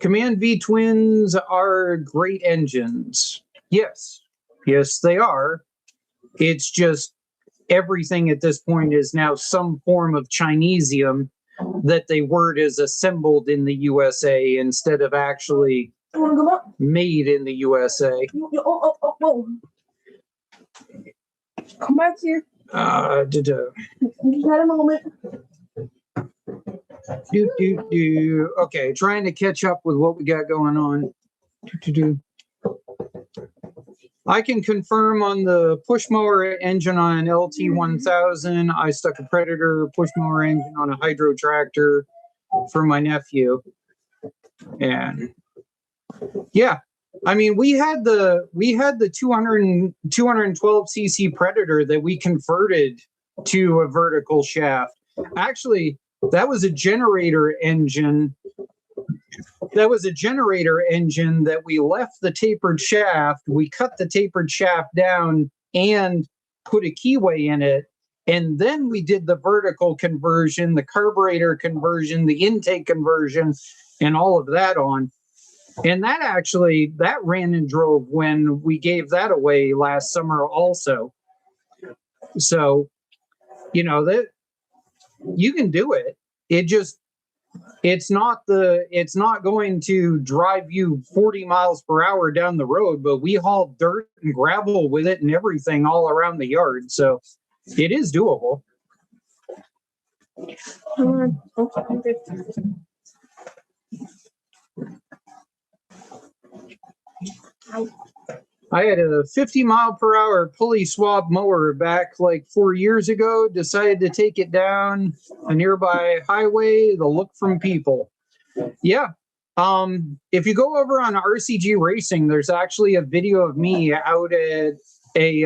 Command V twins are great engines. Yes. Yes, they are. It's just everything at this point is now some form of Chinesium that they word is assembled in the USA instead of actually You want to go up? made in the USA. Oh. Come back here. Just had a moment. Okay, trying to catch up with what we got going on. I can confirm on the push mower engine on an LT1000. I stuck a Predator push mower engine on a hydro tractor for my nephew. And yeah, I mean, we had the 212 cc Predator that we converted to a vertical shaft. Actually, that was a generator engine. That was a generator engine that we left the tapered shaft. We cut the tapered shaft down and put a keyway in it. And then we did the vertical conversion, the carburetor conversion, the intake conversion, and all of that on. And that ran and drove when we gave that away last summer also. So, that you can do it. It's not going to drive you 40 miles per hour down the road, but we hauled dirt and gravel with it and everything all around the yard. So it is doable. I had a 50 mile per hour pulley swab mower back like 4 years ago, decided to take it down a nearby highway, the look from people. Yeah. If you go over on RCG Racing, there's actually a video of me out at a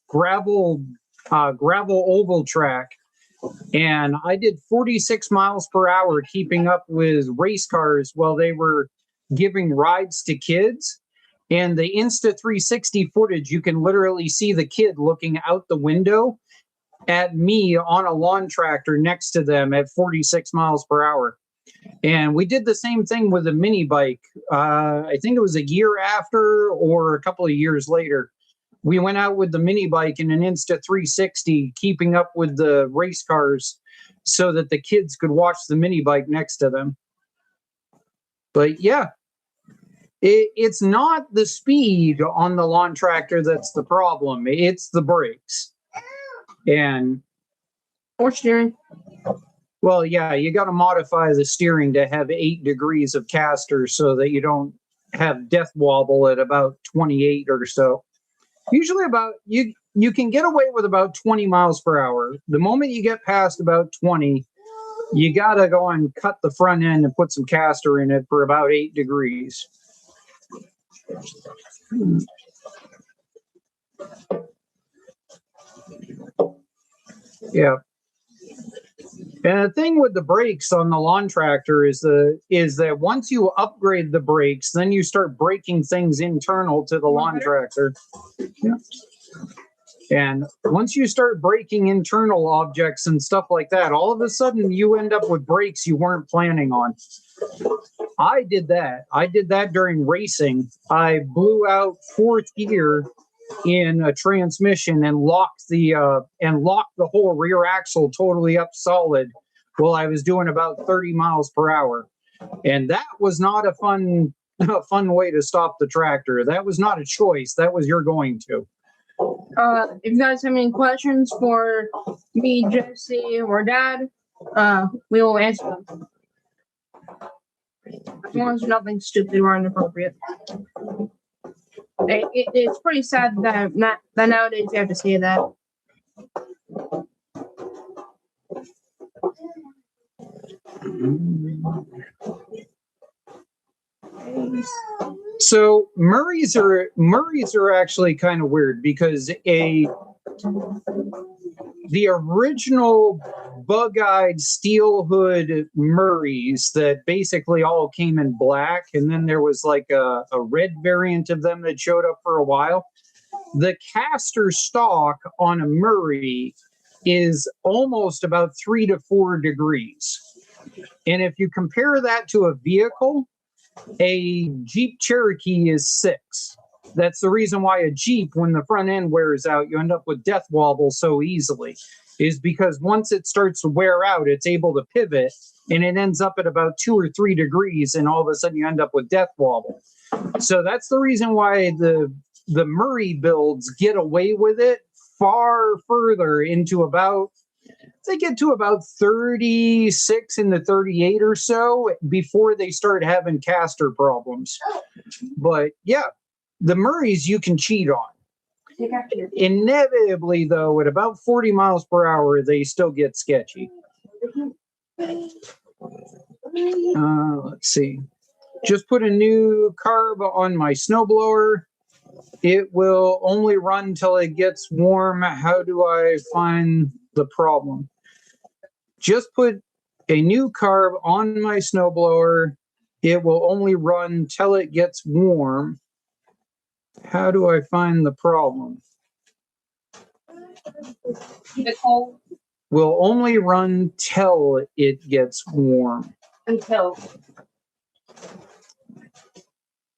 gravel oval track. And I did 46 miles per hour keeping up with race cars while they were giving rides to kids. And the Insta360 footage, you can literally see the kid looking out the window at me on a lawn tractor next to them at 46 miles per hour. And we did the same thing with a mini bike. I think it was a year after or a couple of years later. We went out with the mini bike in an Insta360, keeping up with the race cars so that the kids could watch the mini bike next to them. But yeah. It's not the speed on the lawn tractor that's the problem. It's the brakes. Or steering. Well, yeah, you got to modify the steering to have 8 degrees of caster so that you don't have death wobble at about 28 or so. Usually you can get away with about 20 miles per hour. The moment you get past about 20, you got to go and cut the front end and put some caster in it for about 8 degrees. Yeah. And the thing with the brakes on the lawn tractor is that once you upgrade the brakes, then you start braking things internal to the lawn tractor. Yeah. And once you start braking internal objects and stuff like that, all of a sudden you end up with brakes you weren't planning on. I did that. I did that during racing. I blew out 4th gear in a transmission and locked the whole rear axle totally up solid while I was doing about 30 miles per hour. And that was not a fun way to stop the tractor. That was not a choice. That was you're going to. If you guys have any questions for me, Jesse, or Dad, we will answer them. As long as nothing stupid or inappropriate. It's pretty sad that nowadays you have to say that. So Murrays are actually kind of weird because the original bug-eyed steel hood Murrays that basically all came in black, and then there was like a red variant of them that showed up for a while. The caster stock on a Murray is almost about 3 to 4 degrees. And if you compare that to a vehicle, A Jeep Cherokee is 6. That's the reason why a Jeep, when the front end wears out, you end up with death wobble so easily, is because once it starts to wear out, it's able to pivot and it ends up at about 2 or 3 degrees, and all of a sudden you end up with death wobble. So that's the reason why the Murray builds get away with it far further into about, they get to about 36 into 38 or so before they start having caster problems. But yeah, the Murrays you can cheat on. Inevitably, though, at about 40 miles per hour, they still get sketchy. Let's see. Just put a new carb on my snowblower. It will only run till it gets warm. How do I find the problem? Just put a new carb on my snowblower. It will only run till it gets warm. How do I find the problem? Nicole, Will only run till it gets warm. until.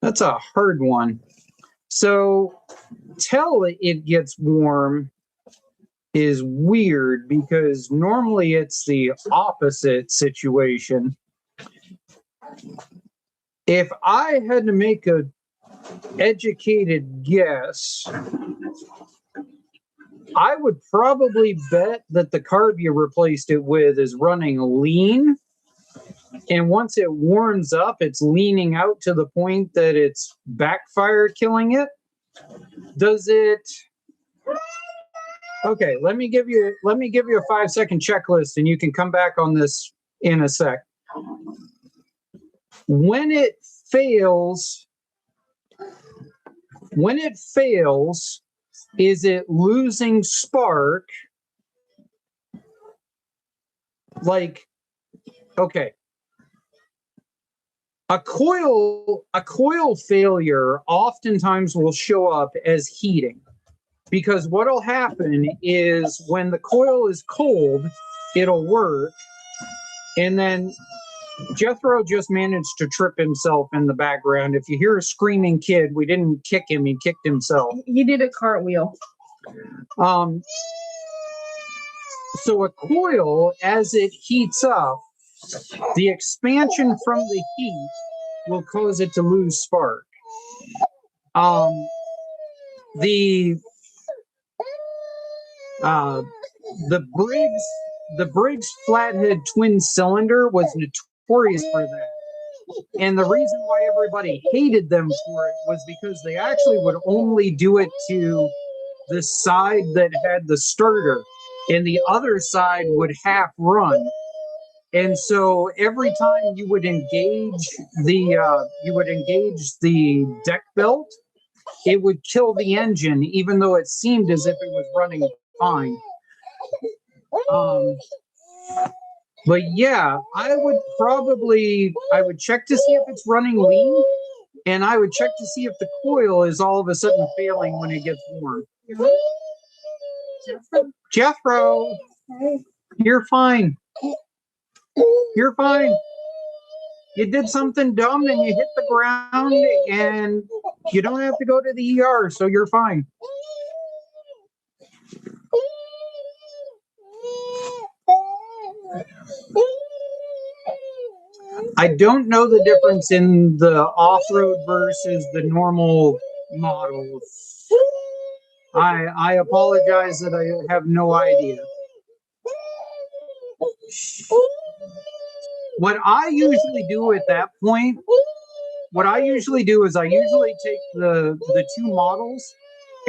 That's a hard one. So, till it gets warm is weird because normally it's the opposite situation. If I had to make a educated guess, I would probably bet that the carb you replaced it with is running lean. And once it warms up, it's leaning out to the point that it's backfire killing it. Does it? Okay, let me give you a 5-second checklist, and you can come back on this in a sec. When it fails, is it losing spark? Like, okay. A coil failure oftentimes will show up as heating, because what'll happen is when the coil is cold, it'll work, and then Jethro just managed to trip himself in the background. If you hear a screaming kid, we didn't kick him, he kicked himself. He did a cartwheel. So a coil, as it heats up, the expansion from the heat will cause it to lose spark. The Briggs flathead twin cylinder was notorious for that. And the reason why everybody hated them for it was because they actually would only do it to the side that had the starter, and the other side would half run. And so every time you would engage the deck belt, it would kill the engine, even though it seemed as if it was running fine. But yeah, I would check to see if it's running lean, and I would check to see if the coil is all of a sudden failing when it gets warm. Jethro, you're fine. You're fine. You did something dumb and you hit the ground, and you don't have to go to the ER, so you're fine. I don't know the difference in the off-road versus the normal model. I apologize that I have no idea. What I usually do at that point, is I usually take the two models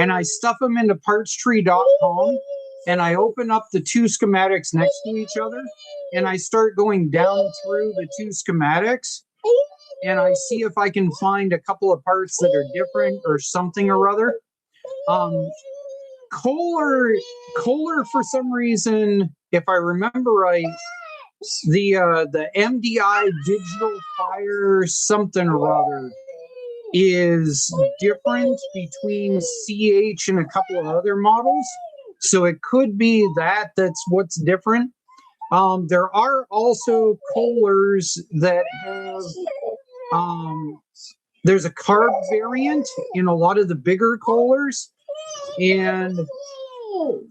and I stuff them into partstree.com, and I open up the two schematics next to each other, and I start going down through the two schematics, and I see if I can find a couple of parts that are different or something or other. Kohler, for some reason, if I remember right, the MDI digital fire something or other is different between CH and a couple of other models. So it could be that's what's different. There are also Kohlers that have There's a carb variant in a lot of the bigger coolers, and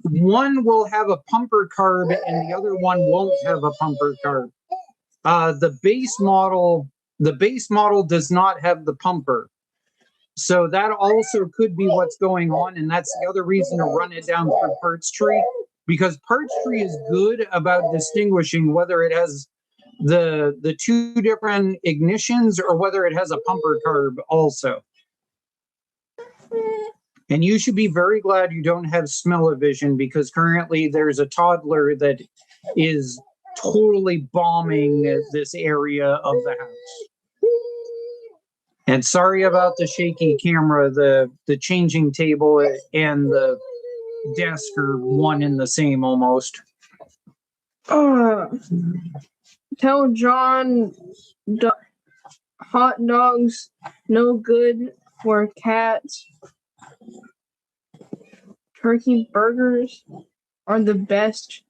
one will have a pumper carb and the other one won't have a pumper carb. The base model does not have the pumper. So that also could be what's going on, and that's the other reason to run it down through Parts Tree, because Parts Tree is good about distinguishing whether it has the two different ignitions or whether it has a pumper carb also. And you should be very glad you don't have smell-o-vision, because currently there's a toddler that is totally bombing this area of the house. And sorry about the shaky camera. The changing table and the desk are one and the same almost. Tell John hot dogs no good for cats. Turkey burgers are the best.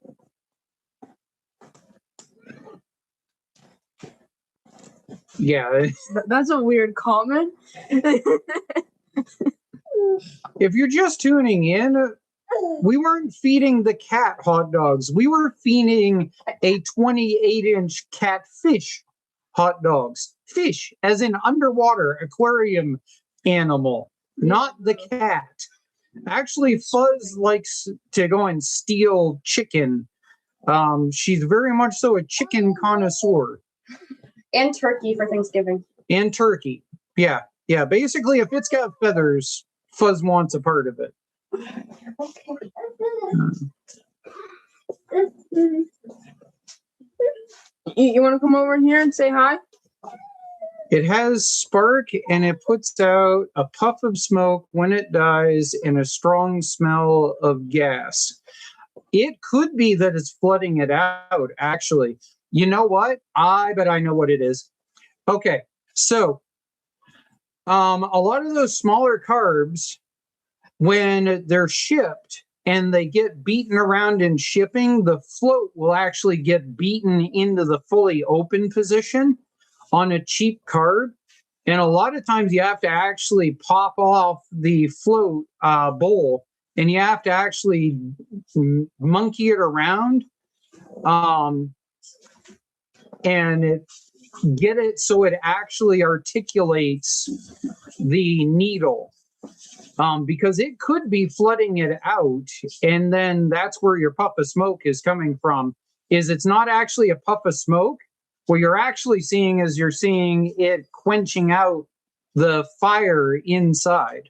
Yeah. That's a weird comment. If you're just tuning in, we weren't feeding the cat hot dogs. We were feeding a 28-inch catfish hot dogs. Fish, as in underwater aquarium animal, not the cat. Actually, Fuzz likes to go and steal chicken. She's very much so a chicken connoisseur. And turkey for Thanksgiving. And turkey. Yeah. Yeah. Basically, if it's got feathers, Fuzz wants a part of it. You want to come over here and say hi? It has spark, and it puts out a puff of smoke when it dies and a strong smell of gas. It could be that it's flooding it out, actually. You know what? I bet I know what it is. Okay, so a lot of those smaller carbs, when they're shipped and they get beaten around in shipping, the float will actually get beaten into the fully open position on a cheap carb. And a lot of times you have to actually pop off the float bowl, and you have to actually monkey it around and get it so it actually articulates the needle. Because it could be flooding it out, and then that's where your puff of smoke is coming from. Is it's not actually a puff of smoke. What you're actually seeing is you're seeing it quenching out the fire inside.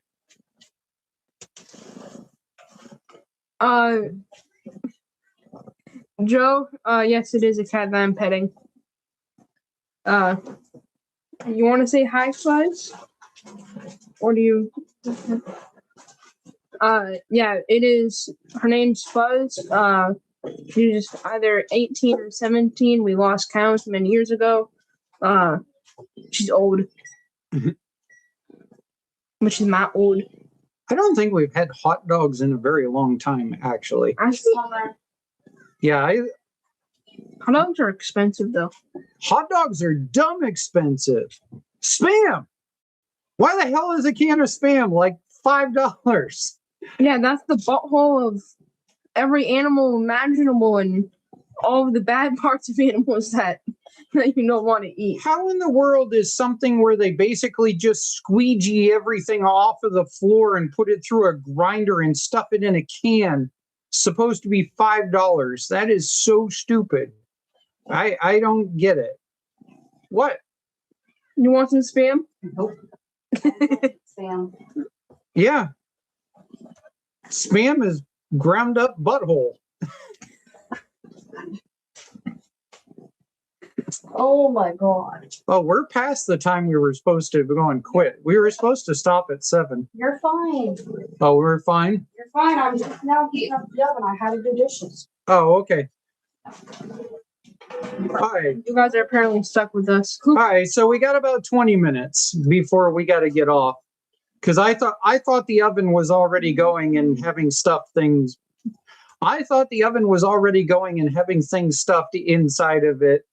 Joe, yes, it is a cat that I'm petting. You want to say hi, Fuzz? Or do you? Yeah, it is. Her name's Fuzz. She's either 18 or 17. We lost count many years ago. She's old. Mm-hmm. But she's not old. I don't think we've had hot dogs in a very long time, actually. Yeah, Hot dogs are expensive, though. Hot dogs are dumb expensive. Spam! Why the hell is a can of Spam like $5? Yeah, that's the butthole of every animal imaginable and all of the bad parts of animals that you don't want to eat. How in the world is something where they basically just squeegee everything off of the floor and put it through a grinder and stuff it in a can supposed to be $5? That is so stupid. I don't get it. What? You want some Spam? Nope. Spam. Yeah. Spam is ground up butthole. Oh my god. Oh, we're past the time we were supposed to go and quit. We were supposed to stop at 7. You're fine. Oh, we're fine? You're fine. I'm just now heating up the oven. I had to do dishes. Oh, okay. Hi. You guys are apparently stuck with us. Hi. So we got about 20 minutes before we got to get off. Because I thought the oven was already going and having stuffed things. I thought the oven was already going and having things stuffed inside of it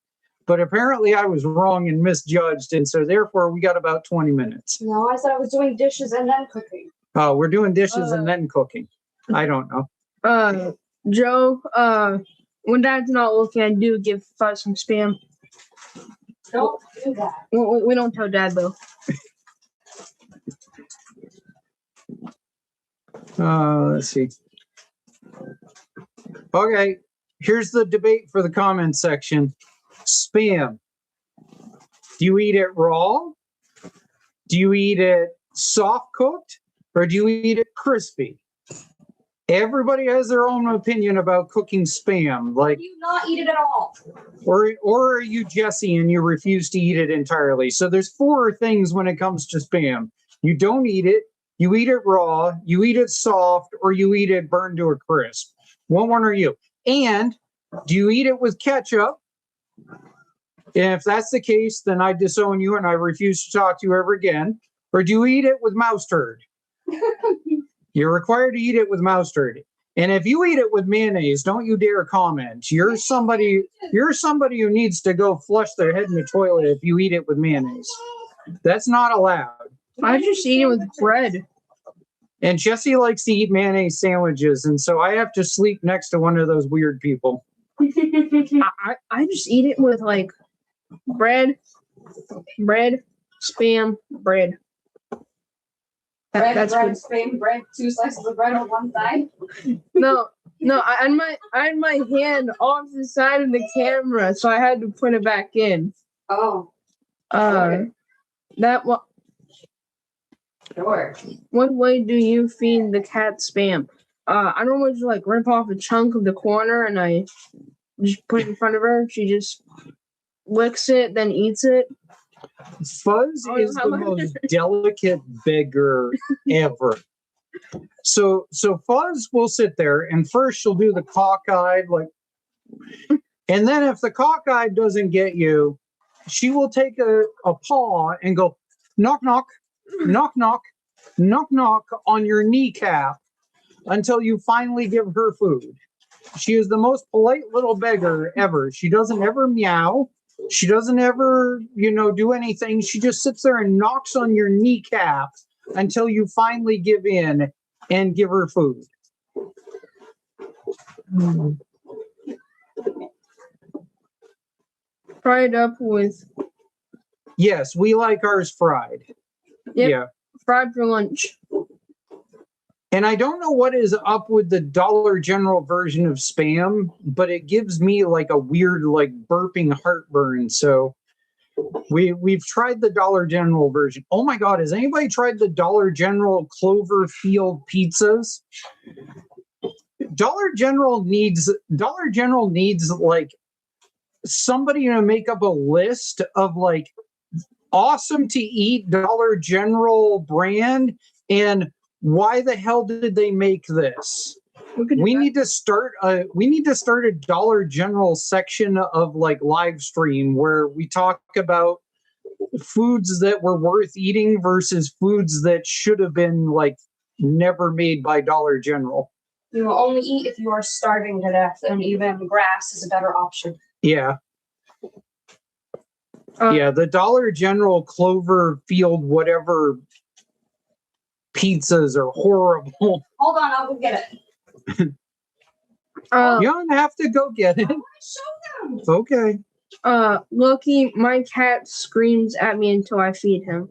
But apparently I was wrong and misjudged, and so therefore we got about 20 minutes. No, I said I was doing dishes and then cooking. Oh, we're doing dishes and then cooking. I don't know. Joe, when Dad's not looking, I do give Fuzz some spam. Don't do that. We don't tell Dad though. Let's see. Okay, here's the debate for the comment section. Spam. Do you eat it raw? Do you eat it soft cooked? Or do you eat it crispy? Everybody has their own opinion about cooking spam. Like, Do you not eat it at all? or are you Jesse and you refuse to eat it entirely? So there's 4 things when it comes to spam. You don't eat it, you eat it raw, you eat it soft, or you eat it burned to a crisp. What one are you? And do you eat it with ketchup? And if that's the case, then I disown you and I refuse to talk to you ever again. Or do you eat it with mustard? You're required to eat it with mustard. And if you eat it with mayonnaise, don't you dare comment. You're somebody who needs to go flush their head in the toilet if you eat it with mayonnaise. That's not allowed. I just eat it with bread. And Jesse likes to eat mayonnaise sandwiches, and so I have to sleep next to one of those weird people. I just eat it with like bread, spam, bread. Bread, That's bread, good. spam, bread, 2 slices of bread on one side. No, I had my hand off the side of the camera, so I had to put it back in. Oh, okay. That one. Sure. What way do you feed the cat spam? I normally just like rip off a chunk of the corner and I just put it in front of her. She just licks it, then eats it. Fuzz is the most delicate beggar ever. So Fuzz will sit there and first she'll do the cockeyed like, and then if the cockeyed doesn't get you, she will take a paw and go knock knock, knock knock, knock knock on your kneecap until you finally give her food. She is the most polite little beggar ever. She doesn't ever meow. She doesn't ever, do anything. She just sits there and knocks on your kneecap until you finally give in and give her food. Fried up with. Yes, we like ours fried. Yep. Yeah. Fried for lunch. And I don't know what is up with the Dollar General version of Spam, but it gives me like a weird, like burping heartburn. So we've tried the Dollar General version. Oh my God, has anybody tried the Dollar General Cloverfield pizzas? Dollar General needs like somebody to make up a list of like awesome to eat Dollar General brand and why the hell did they make this? We need to start a Dollar General section of like live stream where we talk about foods that were worth eating versus foods that should have been like never made by Dollar General. You will only eat if you are starving to death, and even grass is a better option. Yeah. Yeah, the Dollar General Cloverfield whatever pizzas are horrible. Hold on, I'll go get it. You don't have to go get it. Show them. Okay. Loki, my cat screams at me until I feed him.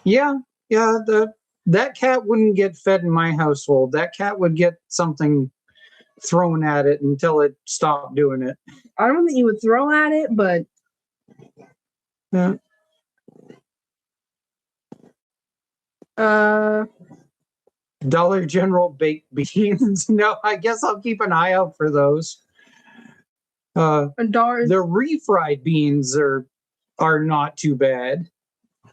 Yeah. That cat wouldn't get fed in my household. That cat would get something thrown at it until it stopped doing it. I don't think you would throw at it, but yeah. Dollar General baked beans. No, I guess I'll keep an eye out for those. The refried beans are not too bad.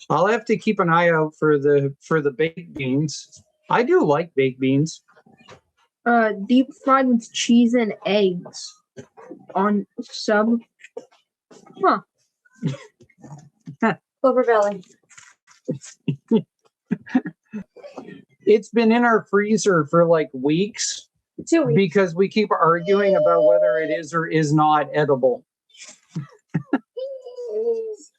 I'll have to keep an eye out for the baked beans. I do like baked beans. Deep fried with cheese and eggs on sub. Huh. Clover Belly. It's been in our freezer for like weeks. 2 weeks. Because we keep arguing about whether it is or is not edible.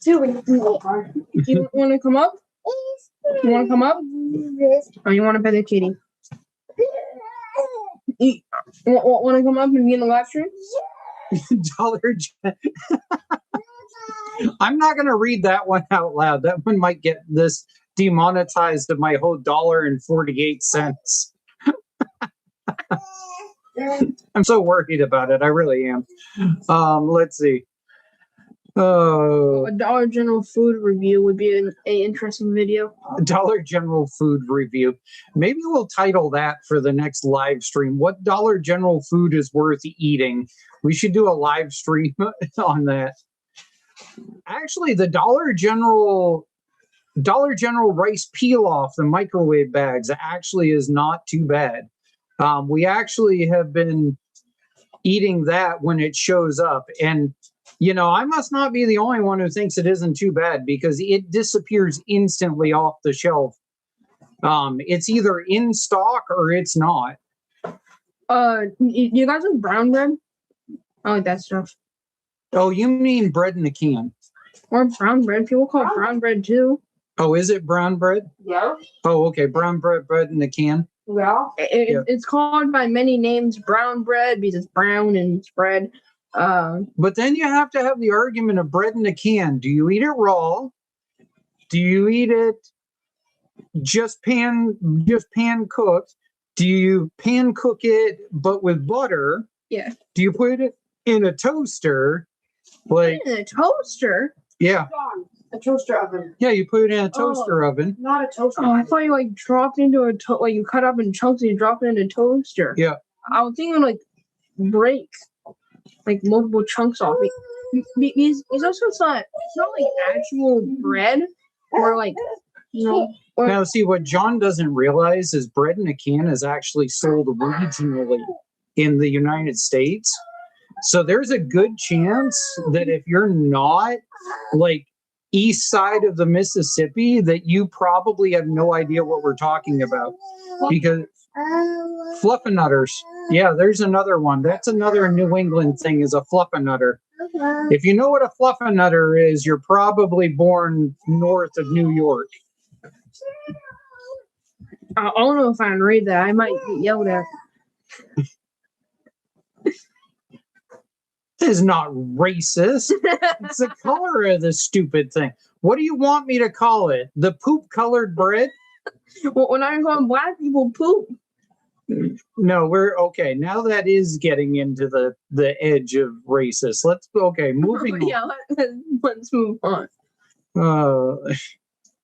too. We can go far. You want to come up? You want to come up? Or you want to pet the kitty? You want to come up and be in the live stream? Dollar I'm not going to read that one out loud. That one might get this demonetized of my whole $1.48. I'm so worried about it. I really am. Let's see. A Dollar General food review would be an interesting video. Dollar General food review. Maybe we'll title that for the next live stream. What Dollar General food is worth eating? We should do a live stream on that. Actually, the Dollar General rice peel-off, the microwave bags, actually is not too bad. We actually have been eating that when it shows up. And, you know, I must not be the only one who thinks it isn't too bad because it disappears instantly off the shelf. It's either in stock or it's not. You guys have brown bread? I like that stuff. Oh, you mean bread in a can? Or brown bread. People call it brown bread too. Oh, is it brown bread? Yeah. Oh, okay. Brown bread in a can. Yeah. It's called by many names brown bread because it's brown and it's bread. But then you have to have the argument of bread in a can. Do you eat it raw? Do you eat it just pan cooked? Do you pan cook it but with butter? Yeah. Do you put it in a toaster? Like in a toaster? Yeah. A toaster oven. Yeah, you put it in a toaster oven. Not a toaster Oh, I oven. thought you like dropped into like you cut up in chunks and you drop it in a toaster. Yeah. I was thinking like break like multiple chunks off. Because also it's not like actual bread or like or Now, see, what John doesn't realize is bread in a can is actually sold regionally in the United States. So there's a good chance that if you're not like east side of the Mississippi, that you probably have no idea what we're talking about. Because fluffernutters. Yeah, there's another one. That's another New England thing is a fluffernutter. If you know what a fluffernutter is, you're probably born north of New York. I don't know if I can read that. I might get yelled at. This is not racist. It's the color of the stupid thing. What do you want me to call it? The poop colored bread? Well, when I'm calling black people poop. No, we're okay. Now that is getting into the edge of racist. Moving on. Yeah, let's move on.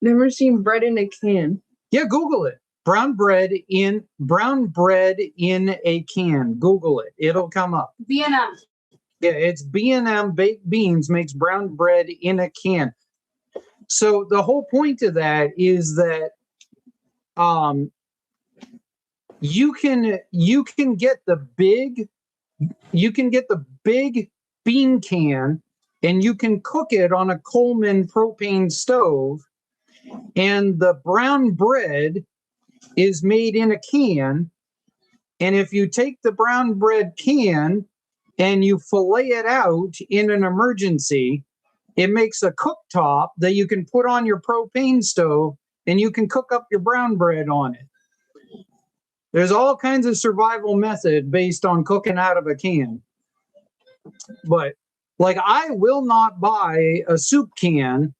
Never seen bread in a can. Yeah, Google it. Brown bread in a can. Google it. It'll come up. B&M. Yeah, it's B&M baked beans makes brown bread in a can. So the whole point of that is that you can get the big bean can and you can cook it on a Coleman propane stove, and the brown bread is made in a can. And if you take the brown bread can and you fillet it out in an emergency, it makes a cooktop that you can put on your propane stove and you can cook up your brown bread on it. There's all kinds of survival method based on cooking out of a can. But like, I will not buy a soup can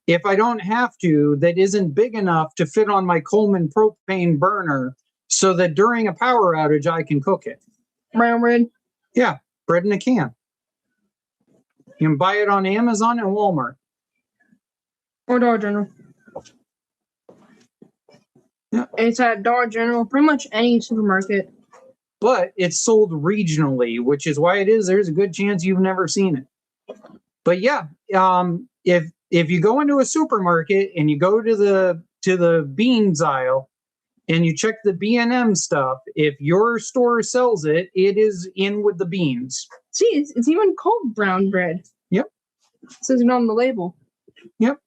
if I don't have to that isn't big enough to fit on my Coleman propane burner so that during a power outage I can cook it. Brown bread? Yeah, bread in a can. You can buy it on Amazon and Walmart. Or Dollar General. Yeah. It's at Dollar General, pretty much any supermarket. But it's sold regionally, which is why there's a good chance you've never seen it. But yeah, if you go into a supermarket and you go to the beans aisle and you check the B&M stuff, if your store sells it, it is in with the beans. See, it's even called brown bread. Yep. It says it on the label. Yep.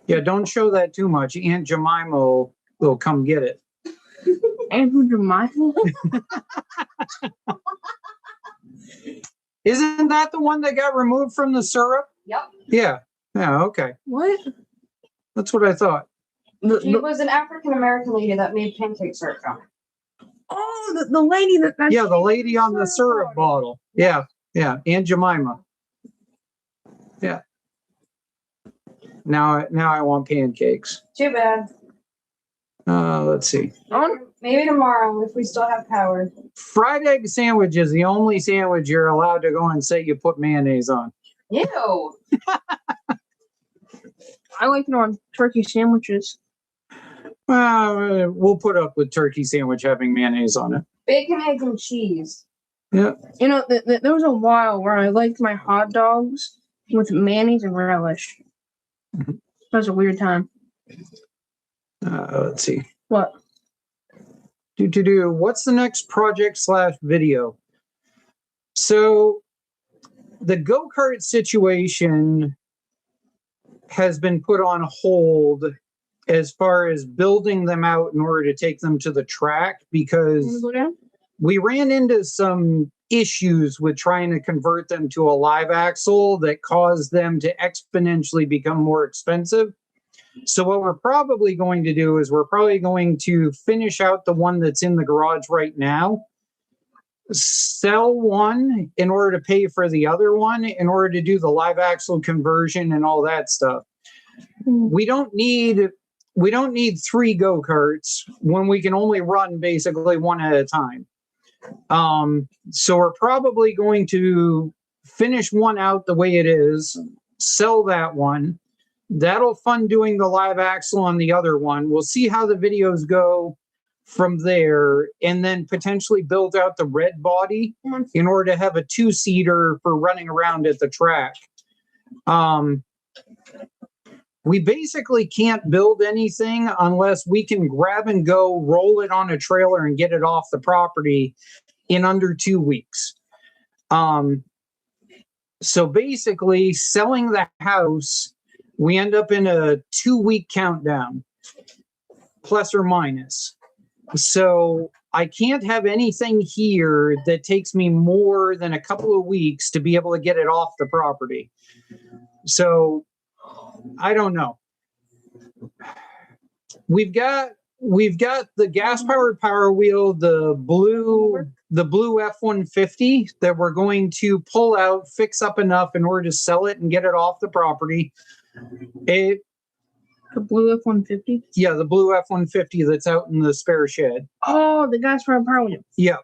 Yeah, don't show that too much. Aunt Jemima will come get it. Aunt Jemima? Isn't that the one that got removed from the syrup? Yep. Yeah. Yeah. Okay. What? That's what I thought. She was an African American lady that made pancake syrup from it. Oh, the lady that. Yeah, the lady on the syrup bottle. Yeah. Yeah. Aunt Jemima. Yeah. Now I want pancakes. Too bad. Let's see. Maybe tomorrow if we still have power. Fried egg sandwich is the only sandwich you're allowed to go and say you put mayonnaise on. Ew. I like it on turkey sandwiches. We'll put up with turkey sandwich having mayonnaise on it. Bacon, eggs, and cheese. Yeah. You know, there was a while where I liked my hot dogs with mayonnaise and relish. Mhm. That was a weird time. Let's see. What? What's the next project / video? So the go-kart situation has been put on hold as far as building them out in order to take them to the track, because Go down? we ran into some issues with trying to convert them to a live axle that caused them to exponentially become more expensive. So what we're probably going to do is we're probably going to finish out the one that's in the garage right now, sell one in order to pay for the other one, in order to do the live axle conversion and all that stuff. We don't need 3 go-karts when we can only run basically one at a time. So we're probably going to finish one out the way it is, sell that one. That'll fund doing the live axle on the other one. We'll see how the videos go from there, and then potentially build out the red body in order to have a 2-seater for running around at the track. We basically can't build anything unless we can grab and go, roll it on a trailer, and get it off the property in under 2 weeks. So basically, selling the house, we end up in a 2-week countdown, plus or minus. So I can't have anything here that takes me more than a couple of weeks to be able to get it off the property. So I don't know. We've got the gas-powered Power Wheel, the blue F-150 that we're going to pull out, fix up enough in order to sell it and get it off the property. The blue F-150? Yeah, the blue F-150 that's out in the spare shed. Oh, the gas from Power Wheel. Yeah.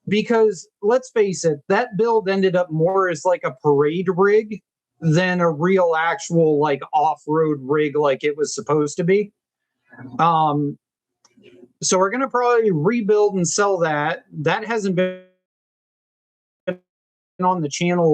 Because let's face it, that build ended up more as like a parade rig than a real actual like off-road rig like it was supposed to be. So we're going to probably rebuild and sell that. That hasn't been on the channel.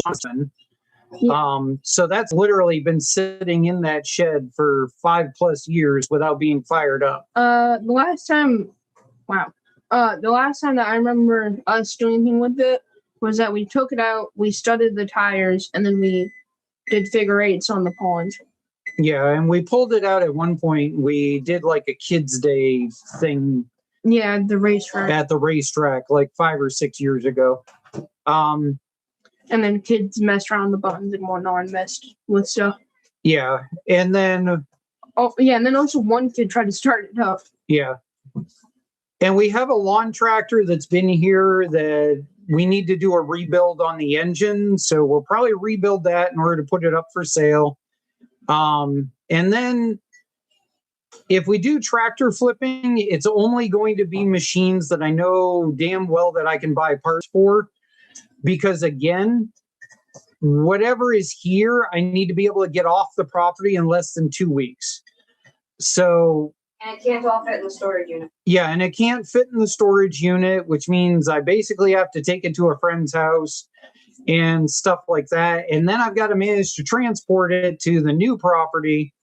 So that's literally been sitting in that shed for 5+ years without being fired up. The last time that I remember us doing anything with it was that we took it out, we studded the tires, and then we did figure 8s on the pond. Yeah, and we pulled it out at one point. We did like a kids' day thing. Yeah, the racetrack. At the racetrack, like 5 or 6 years ago. And then kids messed around the buttons and whatnot and messed with stuff. Yeah, and then... Oh, yeah, and then also one kid tried to start it up. Yeah. And we have a lawn tractor that's been here that we need to do a rebuild on the engine. So we'll probably rebuild that in order to put it up for sale. And then if we do tractor flipping, it's only going to be machines that I know damn well that I can buy parts for. Because again, whatever is here, I need to be able to get off the property in less than 2 weeks. So... And it can't all fit in the storage unit. Yeah, and it can't fit in the storage unit, which means I basically have to take it to a friend's house and stuff like that. And then I've got to manage to transport it to the new property.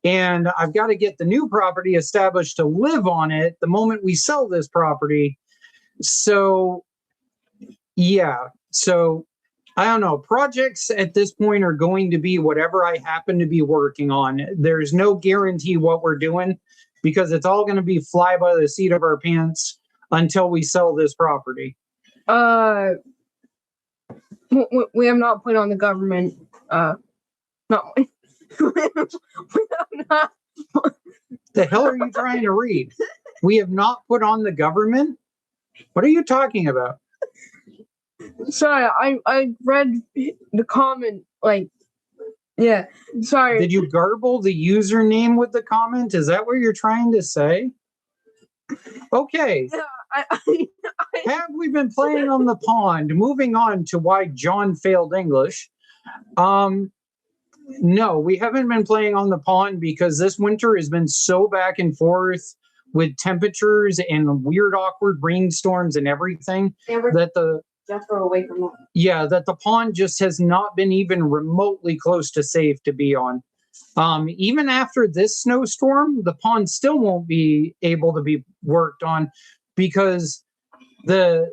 And I've got to get the new property established to live on it the moment we sell this property. So, yeah. So, I don't know. Projects at this point are going to be whatever I happen to be working on. There's no guarantee what we're doing, because it's all going to be fly by the seat of our pants until we sell this property. We have not put on the government. No, we have not. The hell are you trying to read? We have not put on the government? What are you talking about? Sorry, I read the comment. Like, yeah. Sorry. Did you garble the username with the comment? Is that what you're trying to say? Okay. Yeah, I Have we been playing on the pond? Moving on to why John failed English. No, we haven't been playing on the pond because this winter has been so back and forth with temperatures and weird, awkward rainstorms and everything Amber, that the Jethro away from that. yeah, that the pond just has not been even remotely close to safe to be on. Even after this snowstorm, the pond still won't be able to be worked on because the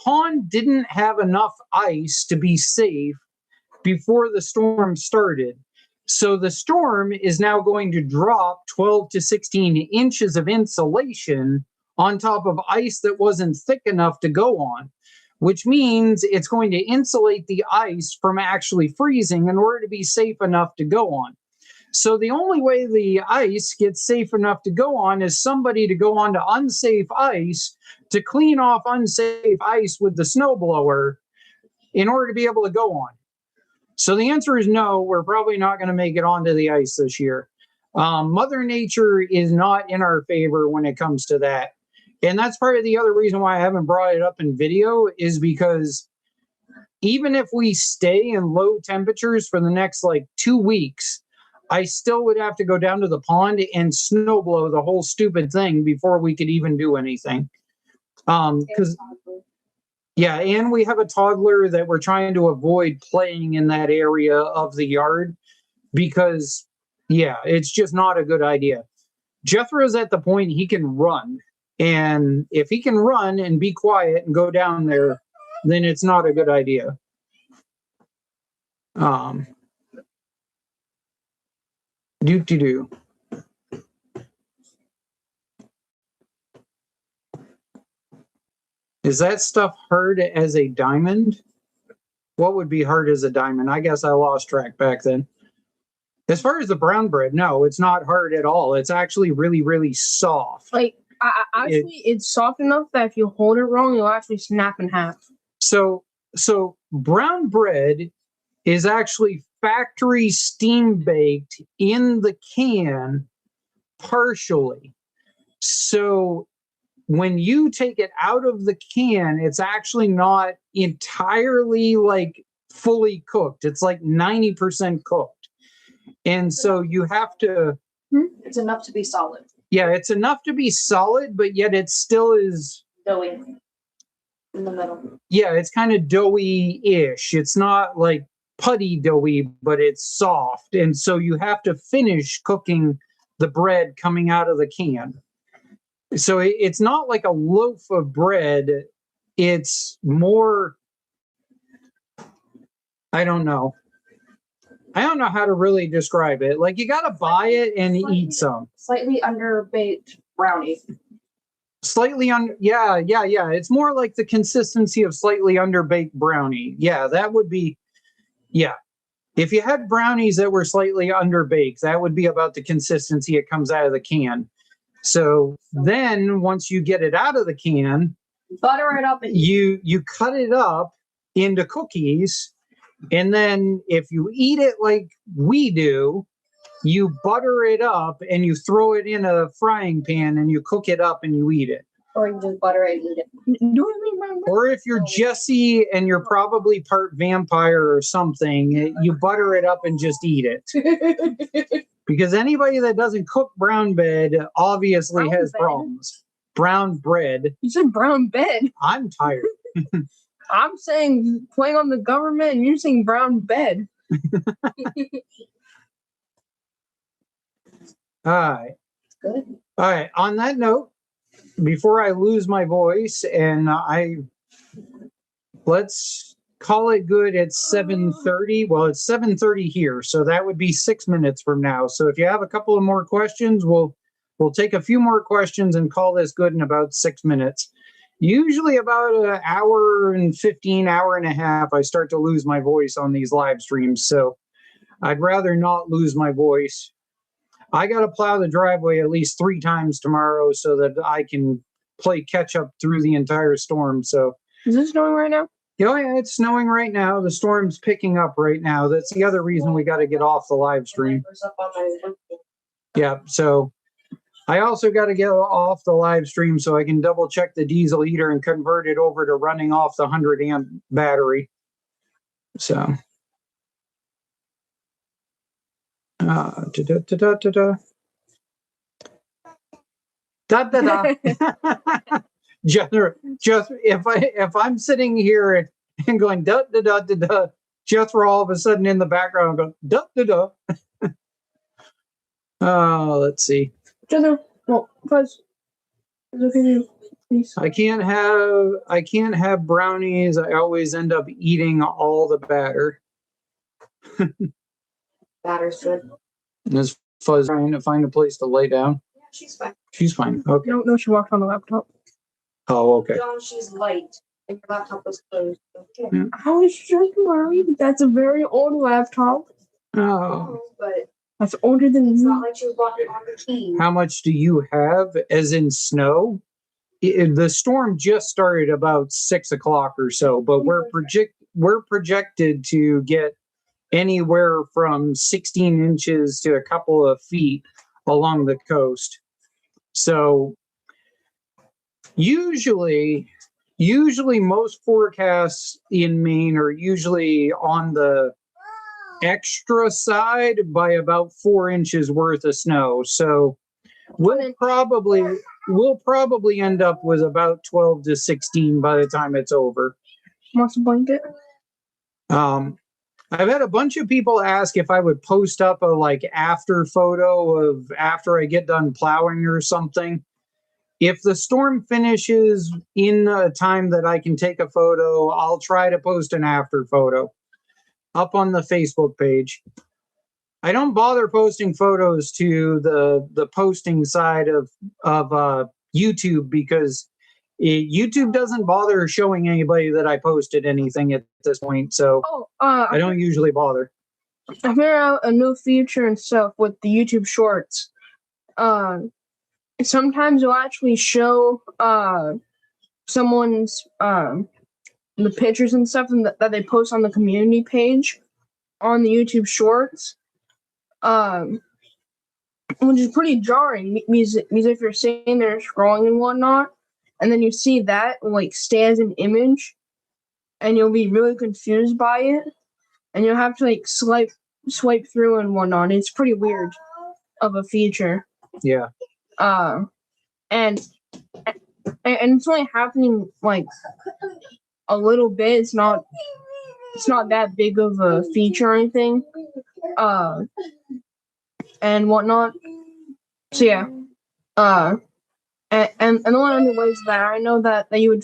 pond didn't have enough ice to be safe before the storm started. So the storm is now going to drop 12 to 16 inches of insulation on top of ice that wasn't thick enough to go on, which means it's going to insulate the ice from actually freezing in order to be safe enough to go on. So the only way the ice gets safe enough to go on is somebody to go on to unsafe ice to clean off unsafe ice with the snowblower in order to be able to go on. So the answer is no, we're probably not going to make it onto the ice this year. Mother Nature is not in our favor when it comes to that. And that's part of the other reason why I haven't brought it up in video is because even if we stay in low temperatures for the next like 2 weeks, I still would have to go down to the pond and snow blow the whole stupid thing before we could even do anything. Because yeah, and we have a toddler that we're trying to avoid playing in that area of the yard because, yeah, it's just not a good idea. Jethro's at the point he can run. And if he can run and be quiet and go down there, then it's not a good idea. Do. Is that stuff hard as a diamond? What would be hard as a diamond? I guess I lost track back then. As far as the brown bread, no, it's not hard at all. It's actually really, really soft. Like, it's soft enough that if you hold it wrong, you'll actually snap in half. So brown bread is actually factory steam baked in the can partially. So when you take it out of the can, it's actually not entirely like fully cooked. It's like 90% cooked. And so you have to... It's enough to be solid. Yeah, it's enough to be solid, but yet it still is... Doughy. In the middle. Yeah, it's kind of doughy-ish. It's not like putty doughy, but it's soft. And so you have to finish cooking the bread coming out of the can. So it's not like a loaf of bread. It's more... I don't know how to really describe it. Like, you got to buy it and eat some. Slightly underbaked brownie. Slightly under, yeah. It's more like the consistency of slightly underbaked brownie. Yeah, that would be, yeah. If you had brownies that were slightly underbaked, that would be about the consistency it comes out of the can. So then once you get it out of the can, butter it up. You cut it up into cookies. And then if you eat it like we do, you butter it up and you throw it in a frying pan and you cook it up and you eat it. Or you just butter it and eat it. Or if you're Jesse and you're probably part vampire or something, you butter it up and just eat it. Because anybody that doesn't cook brown bread obviously has problems. Brown bread. You said brown bed. I'm tired. I'm saying playing on the government and you're saying brown bed. All right. Good. All right. On that note, before I lose my voice, and let's call it good at 7:30. Well, it's 7:30 here, so that would be 6 minutes from now. So if you have a couple of more questions, we'll take a few more questions and call this good in about 6 minutes. Usually about an hour and 15, hour and a half, I start to lose my voice on these live streams. So I'd rather not lose my voice. I got to plow the driveway at least 3 times tomorrow so that I can play catch up through the entire storm. So, Is it snowing right now? oh yeah, it's snowing right now. The storm's picking up right now. That's the other reason we got to get off the live stream. Yeah, so I also got to get off the live stream so I can double check the diesel heater and convert it over to running off the 100 amp battery. So. Da da da da da da. Da da da. Just if I'm sitting here and going da da da da da, Jethro all of a sudden in the background goes da da da. Let's see. Jethro, well, because it's okay, please. I can't have brownies. I always end up eating all the batter. Batter's good. Is Fuzz trying to find a place to lay down? Yeah, she's fine. She's fine. Okay. No, she walked on the laptop. Oh, okay. John, she's light. And your laptop was closed. Okay. Yeah. I was just worried. That's a very old laptop. Oh. But That's older than it's you. not like she was walking on the key. How much do you have, as in snow? The storm just started about 6 o'clock or so, but we're projected to get anywhere from 16 inches to a couple of feet along the coast. So usually most forecasts in Maine are usually on the extra side by about 4 inches worth of snow. So we'll probably end up with about 12 to 16 by the time it's over. Wants a blanket? I've had a bunch of people ask if I would post up a after photo of after I get done plowing or something. If the storm finishes in a time that I can take a photo, I'll try to post an after photo up on the Facebook page. I don't bother posting photos to the posting side of YouTube because YouTube doesn't bother showing anybody that I posted anything at this point. So I don't usually bother. I figured out a new feature and stuff with the YouTube Shorts. Sometimes you'll actually show someone's the pictures and stuff that they post on the community page on the YouTube Shorts, which is pretty jarring because if you're sitting there scrolling and whatnot, and then you see that stay as an image, and you'll be really confused by it, and you'll have to swipe through and whatnot. It's pretty weird of a feature. Yeah. And it's only happening a little bit. It's not that big of a feature or anything. And whatnot. So yeah. And the one of the ways that I know that you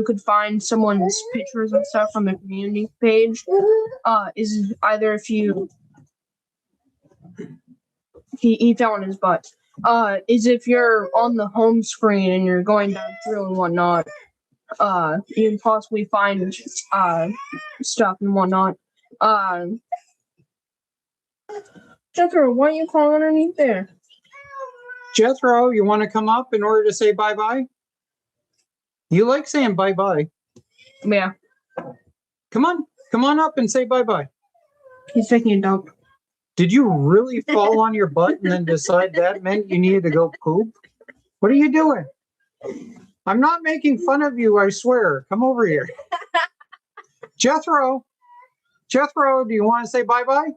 could find someone's pictures and stuff from the community page is either if he fell on his butt. Is if you're on the home screen and you're going down through and whatnot, you can possibly find stuff and whatnot. Jethro, why are you crawling underneath there? Jethro, you want to come up in order to say bye-bye? You like saying bye-bye. Yeah. Come on up and say bye-bye. He's taking a dump. Did you really fall on your butt and then decide that meant you needed to go poop? What are you doing? I'm not making fun of you, I swear. Come over here. Jethro, do you want to say bye-bye?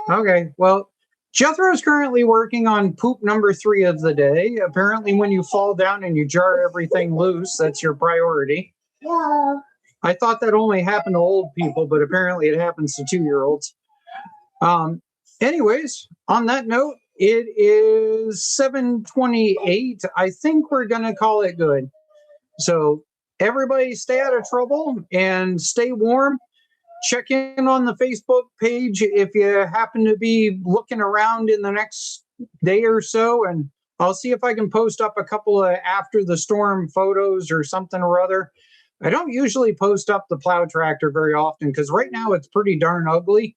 Okay, well, Jethro is currently working on poop number 3 of the day. Apparently, when you fall down and you jar everything loose, that's your priority. Yeah. I thought that only happened to old people, but apparently it happens to 2-year-olds. Anyways, on that note, it is 7:28. I think we're going to call it good. So everybody stay out of trouble and stay warm. Check in on the Facebook page if you happen to be looking around in the next day or so, and I'll see if I can post up a couple of after the storm photos or something or other. I don't usually post up the plow tractor very often because right now it's pretty darn ugly.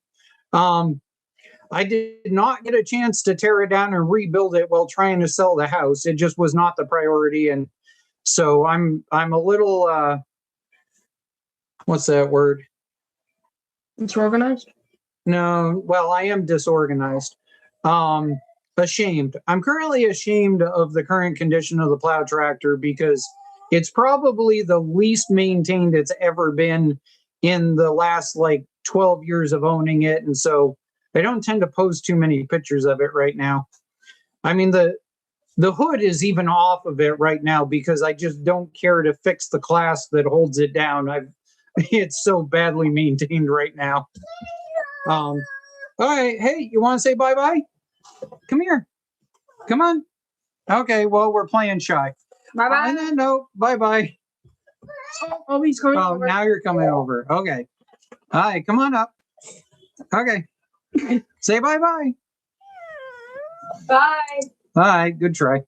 I did not get a chance to tear it down and rebuild it while trying to sell the house. It just was not the priority, and so I'm a little what's that word? It's organized. No, well, I am disorganized. Ashamed. I'm currently ashamed of the current condition of the plow tractor because it's probably the least maintained it's ever been in the last like 12 years of owning it. And so I don't tend to post too many pictures of it right now. I mean, the hood is even off of it right now because I just don't care to fix the clasp that holds it down. It's so badly maintained right now. All right. Hey, you want to say bye-bye? Come here. Come on. Okay, well, we're playing shy. Bye bye. No, bye-bye. Oh, he's coming Oh, over. now you're coming over. Okay. Hi, come on up. Okay. Say bye-bye. Bye. Bye. Good try.